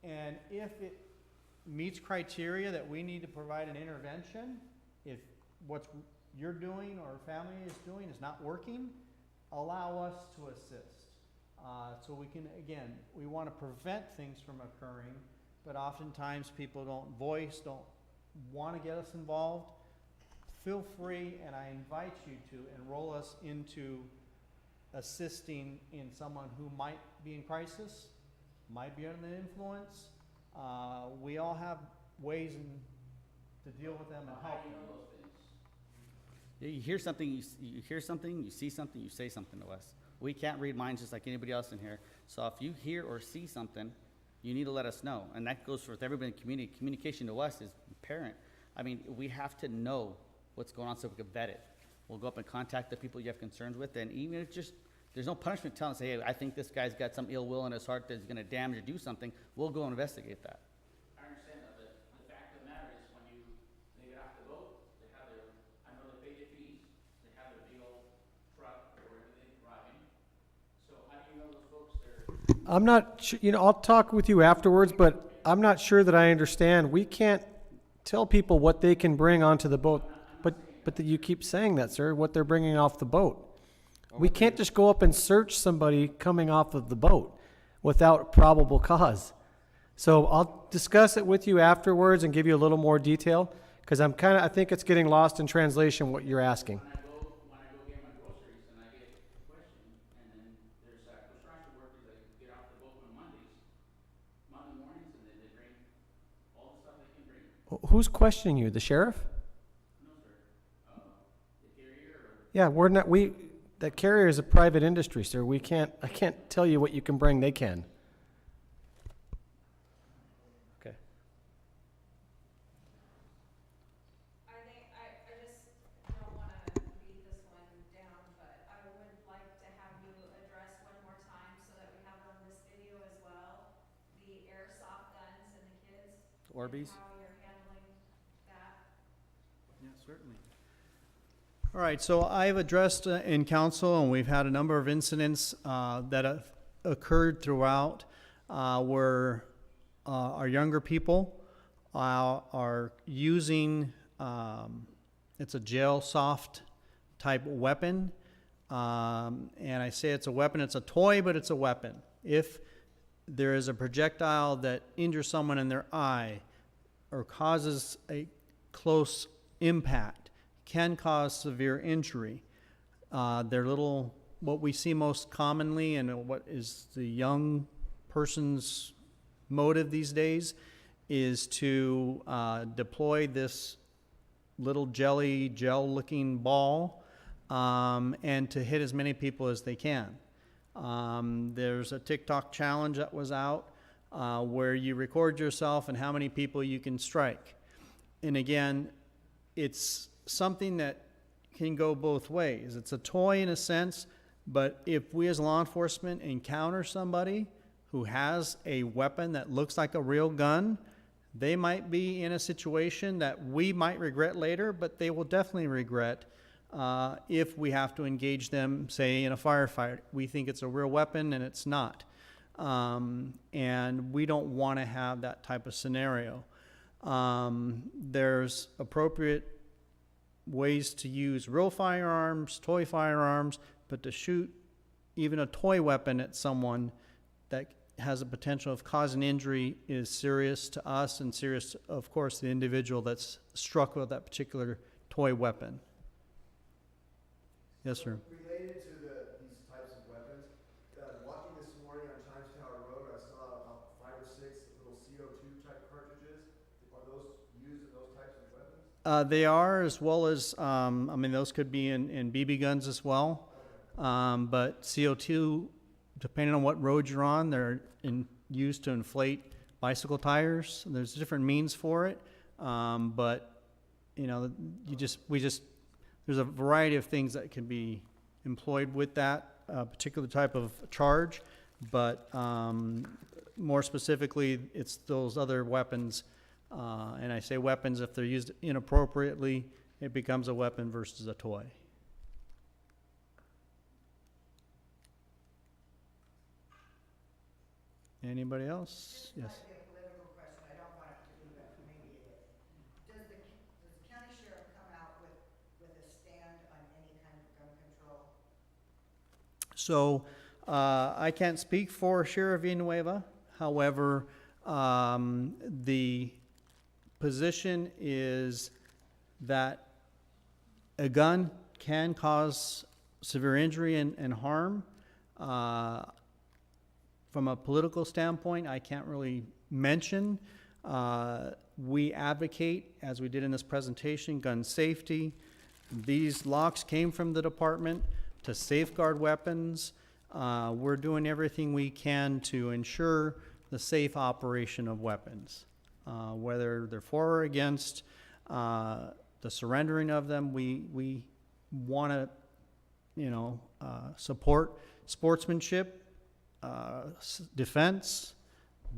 and if it meets criteria that we need to provide an intervention, if what you're doing or family is doing is not working, allow us to assist. So we can, again, we want to prevent things from occurring, but oftentimes people don't want to get us involved. Feel free, and I invite you to enroll us into assisting in someone who might be in crisis, might be under the influence. We all have ways to deal with them and How help do you them. know those things? You hear something, you hear something, you see something, you say something to us. We can't read minds just like anybody else in here. So if you hear or see something, you need to let us know. And that goes for everybody in community. Communication to us is parent. I mean, we have to know what's going on so we can vet it. We'll go up and contact the people you have concerns with, and even if just, there's no punishment telling us, hey, I think this guy's got some ill will in his heart that's gonna damage or do something, we'll go investigate that. I understand that, but the fact of the matter is when they get off the boat, they have their, I know they pay their fees, they have their big old truck or whatever they're driving. So how do you know those folks are? I'm not, I'll talk with you afterwards, but I'm not sure that I understand. We can't tell people what they can bring onto the boat, but that you keep saying that, sir, what they're bringing off the boat. We can't just go up and search somebody coming off of the boat without probable cause. So I'll discuss it with you afterwards and give you a little more detail, because I think it's getting lost in translation what you're asking. When I go get my groceries and I get questioned, and then there's construction workers that get off the boat on Monday mornings, and then they bring all the stuff they can bring. Who's questioning you? The sheriff? No, sir. The carrier or Yeah, that carrier is a private industry, sir. I can't tell you what you can bring, they can. Okay. I think, I just don't wanna beat this one down, but I would like to have you address one more time so that we have it on this video as well, the airsoft guns and the kids. Orbeez? And how you're handling that. Yeah, certainly. All right, so I've addressed in council, and we've had a number of incidents that have occurred throughout where our younger people are using, it's a gel soft type weapon. And I say it's a weapon, it's a toy, but it's a weapon. If there is a projectile that injures someone in their eye or causes a close impact, can cause severe injury. They're little, what we see most commonly and what is the young person's motive these days is to deploy this little gel-looking ball and to hit as many people as they can. There's a TikTok challenge that was out where you record yourself and how many people you can strike. And again, it's something that can go both ways. It's a toy in a sense, but if we as law enforcement encounter somebody who has a weapon that looks like a real gun, they might be in a situation that we might regret later, but they will definitely regret if we have to engage them, say, in a firefight. We think it's a real weapon and it's not. And we don't want to have that type of scenario. There's appropriate ways to use real firearms, toy firearms, but to shoot even a toy weapon at someone that has a potential of causing injury is serious to us and serious, of course, to the individual that's struck with that particular toy weapon. Yes, sir. Related to these types of weapons, walking this morning on Chimes Tower Road, I saw about 5 or 6 little CO2 type cartridges. Are those used in those types of weapons? They are, as well as, those could be in BB guns as well. But CO2, depending on what road you're on, they're used to inflate bicycle tires. There's different means for it, but there's a variety of things that can be employed with that particular type of charge, but more specifically, it's those other weapons. And I say weapons, if they're used inappropriately, it becomes a weapon versus a toy. Anybody else? This Yes. might be a political question, I don't want it to be, but maybe it is. Does the county sheriff come out with a stand on any kind of gun control? So, I can't speak for Sheriff Villanueva. However, the position is that a gun can cause severe injury and harm. From a political standpoint, I can't really mention. We advocate, as we did in this presentation, gun safety. These locks came from the department to safeguard weapons. We're doing everything we can to ensure the safe operation of weapons. Whether they're for or against the surrendering of them, we want to, support sportsmanship, defense,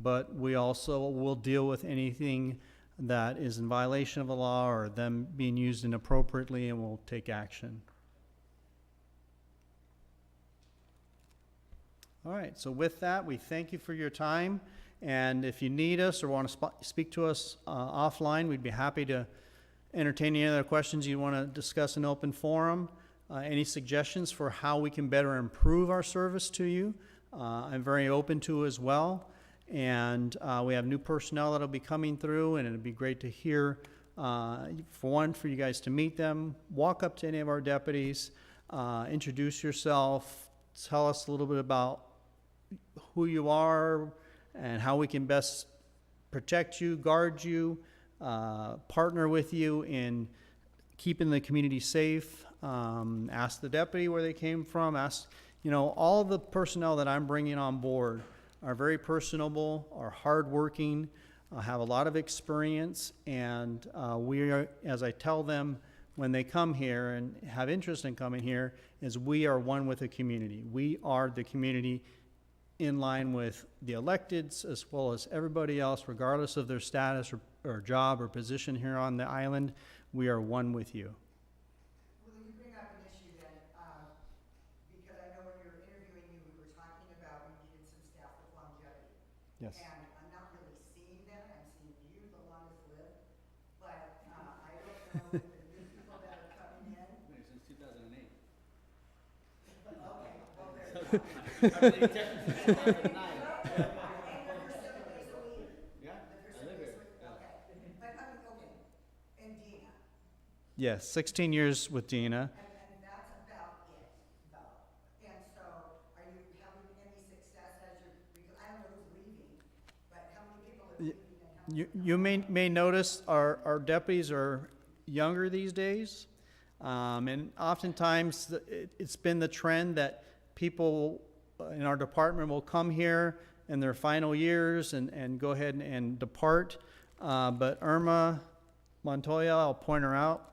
but we also will deal with anything that is in violation of the law or them being used inappropriately, and we'll take action. All right, so with that, we thank you for your time, and if you need us or want to speak to us offline, we'd be happy to entertain any other questions you want to discuss in open forum. Any suggestions for how we can better improve our service to you, I'm very open to as well. And we have new personnel that'll be coming through, and it'd be great to hear, for you guys to meet them, walk up to any of our deputies, introduce yourself, tell us a little bit about who you are and how we can best protect you, guard you, partner with you in keeping the community safe. Ask the deputy where they came from, all the personnel that I'm bringing on board are very personable, are hardworking, have a lot of experience, and we are, as I tell them when they come here and have interest in coming here, is we are one with the community. We are the community in line with the electeds as well as everybody else, regardless of their status or job or position here on the island. We are one with you. Well, you bring up an issue then, because I know when we were interviewing you, we were talking about we needed some staff with longevity. Yes. And I'm not really seeing them, I'm seeing you, the longest lived, but I don't know if the new people that are coming in. Since 2008. Okay, well, there's. And you're for 7 days a week? Yeah, You're for I live 7 days here, a week? yeah. Okay, but okay, and Dina, Yes, 16 years with Dina. and that's about it, though. And so, are you having any success as you're, because I don't know who's leaving, but how many people are leaving and how many? You may notice our deputies are younger these days. And oftentimes it's been the trend that people in our department will come here in their final years and go ahead and depart. But Irma Montoya, I'll point her out.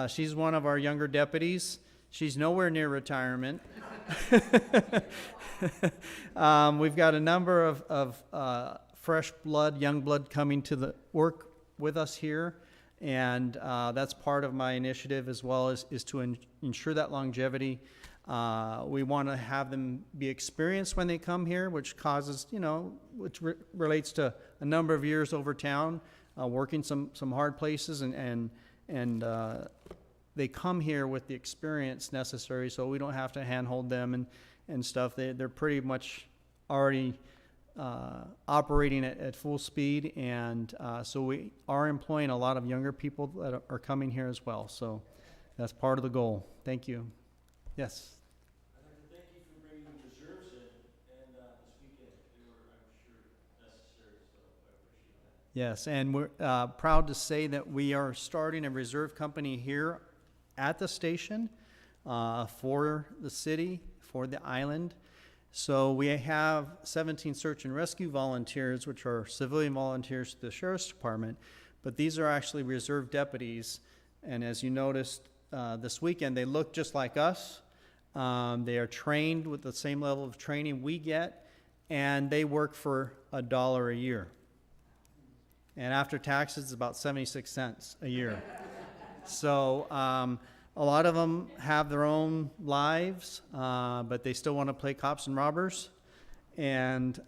She's one of our younger deputies. She's nowhere near retirement. We've got a number of fresh blood, young blood coming to the work with us here. And that's part of my initiative as well, is to ensure that longevity. We want to have them be experienced when they come here, which causes, which relates to a number of years over town, working some hard places, and they come here with the experience necessary, so we don't have to handhold them and stuff. They're pretty much already operating at full speed, and so we are employing a lot of younger people that are coming here as well. So that's part of the goal. Thank you. Yes. I'd like to thank you for bringing the reserves in, and this weekend, they were, I'm sure, necessary, so I appreciate that. Yes, and we're proud to say that we are starting a reserve company here at the station for the city, for the island. So we have 17 search and rescue volunteers, which are civilian volunteers to the Sheriff's Department, but these are actually reserve deputies. And as you noticed this weekend, they look just like us. They are trained with the same level of training we get, and they work for $1 a year. And after taxes, it's about 76 cents a year. So a lot of them have their own lives, but they still want to play cops and robbers. And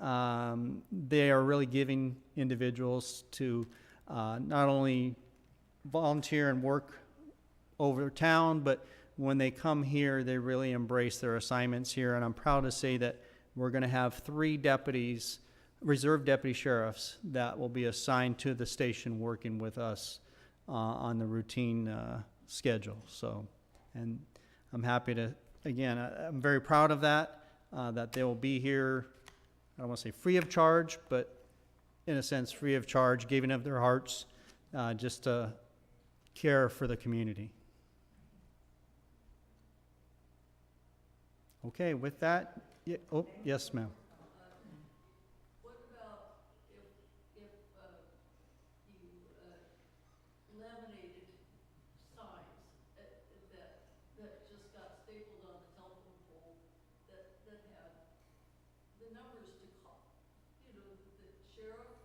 they are really giving individuals to not only volunteer and work over town, but when they come here, they really embrace their assignments here. And I'm proud to say that we're going to have 3 deputies, reserve deputy sheriffs, that will be assigned to the station working with us on the routine schedule. So, and I'm happy to, again, I'm very proud of that, that they will be here, I don't want to say free of charge, but in a sense, free of charge, giving of their hearts, just to care for the community. Okay, with that, oh, yes, ma'am. What about if you laminated signs that just got stapled on the telephone pole that had the numbers to call, the sheriff,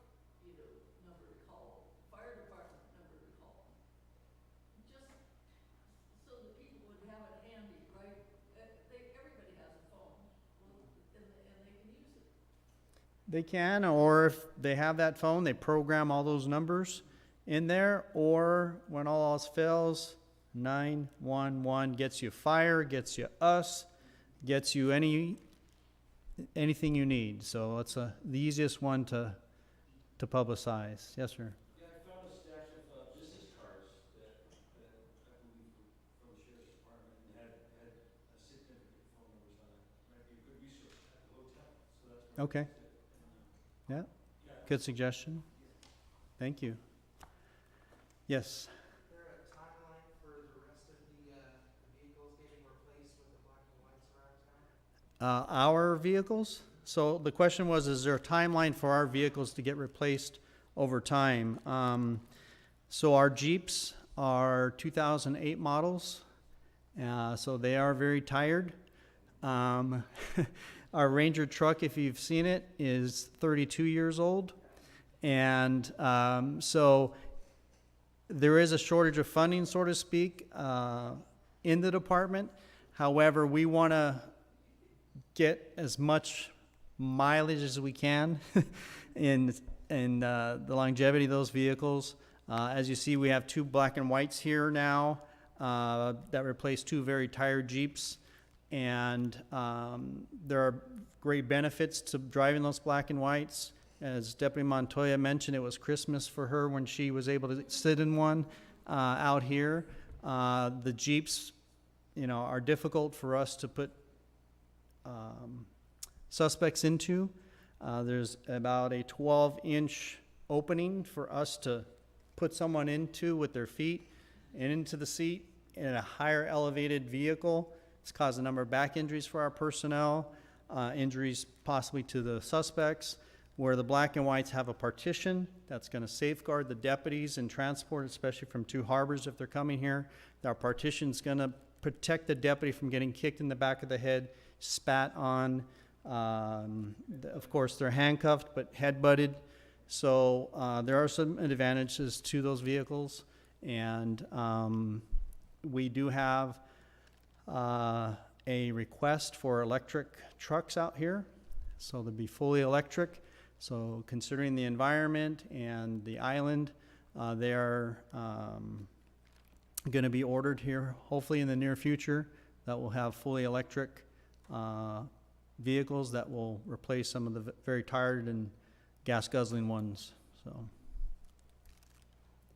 number to call, fire department number to call, just so that people would have it handy, right? Everybody has a phone, and they can use it. They can, or if they have that phone, they program all those numbers in there, or when all else fails, 911 gets you fire, gets you us, gets you anything you need. So it's the easiest one to publicize. Yes, sir. Yeah, I found a stash of business cards that I believe were from the sheriff's department and had a significant phone numbers on it. Might be a good resource at the hotel, so that's what I Okay. used it. And, Yeah, good suggestion. Thank you. Yes. Is there a timeline for the rest of the vehicles getting replaced with the black and whites around town? Our vehicles? So the question was, is there a timeline for our vehicles to get replaced over time? So our Jeeps are 2008 models, so they are very tired. Our Ranger truck, if you've seen it, is 32 years old. And so there is a shortage of funding, so to speak, in the department. However, we want to get as much mileage as we can in the longevity of those vehicles. As you see, we have 2 black and whites here now that replace 2 very tired Jeeps. And there are great benefits to driving those black and whites. As Deputy Montoya mentioned, it was Christmas for her when she was able to sit in one out here. The Jeeps, are difficult for us to put suspects into. There's about a 12-inch opening for us to put someone into with their feet and into the seat in a higher elevated vehicle. It's caused a number of back injuries for our personnel, injuries possibly to the suspects, where the black and whites have a partition that's going to safeguard the deputies in transport, especially from 2 harbors if they're coming here. Our partition's going to protect the deputy from getting kicked in the back of the head, spat on. Of course, they're handcuffed, but head-butted. So there are some advantages to those vehicles. And we do have a request for electric trucks out here. So they'll be fully electric. So considering the environment and the island, they are going to be ordered here, hopefully in the near future, that will have fully electric vehicles that will replace some of the very tired and gas guzzling ones. So.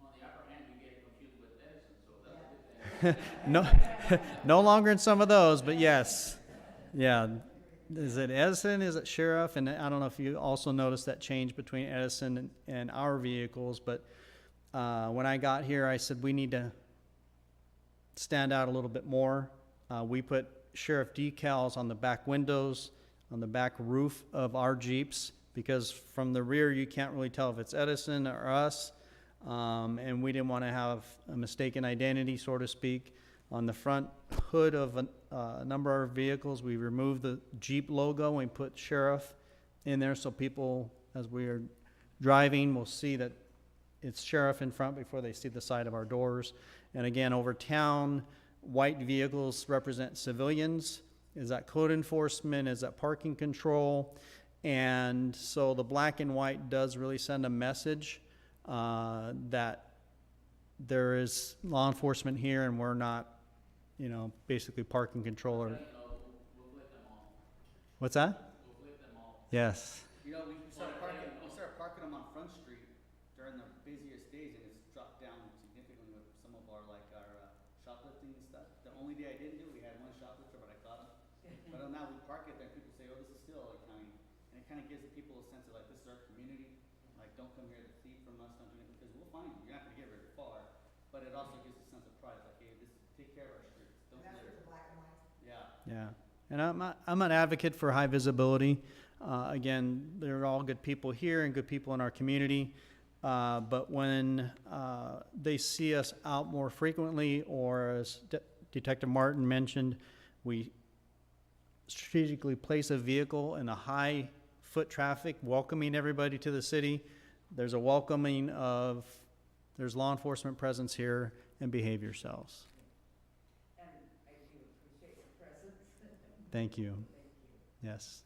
On the upper hand, we get confused with Edison, so that's a good thing. No longer in some of those, but yes. Yeah. Is it Edison? Is it Sheriff? And I don't know if you also noticed that change between Edison and our vehicles, but when I got here, I said we need to stand out a little bit more. We put Sheriff decals on the back windows, on the back roof of our Jeeps, because from the rear, you can't really tell if it's Edison or us. And we didn't want to have a mistaken identity, so to speak. On the front hood of a number of our vehicles, we removed the Jeep logo and we put sheriff in there, so people, as we are driving, will see that it's sheriff in front before they see the side of our doors. And again, over town, white vehicles represent civilians. Is that code enforcement? Is that parking control? And so the black and white does really send a message that there is law enforcement here and we're not, basically parking control or. We'll flip them all. What's that? We'll flip them all. Yes. We started parking them on Front Street during the busiest days, and it's dropped down significantly with some of our shoplifting and stuff. The only day I didn't do it, we had one shoplifter, but I caught him. But now we park it there, people say, oh, this is still LA County. And it kind of gives the people a sense of like, this is our community. Like, don't come here to thief from us, don't do it, because we'll find you. You're not gonna get very far. But it also gives a sense of pride, like, hey, take care of our streets. Don't And that's litter. with the black and white. Yeah. Yeah. And I'm an advocate for high visibility. Again, they're all good people here and good people in our community. But when they see us out more frequently, or as Detective Martin mentioned, we strategically place a vehicle in a high foot traffic, welcoming everybody to the city. There's a welcoming of, there's law enforcement presence here, and behave yourselves. And I do appreciate your presence. Thank you. Thank you. Yes.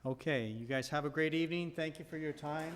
Okay, you guys have a great evening. Thank you for your time.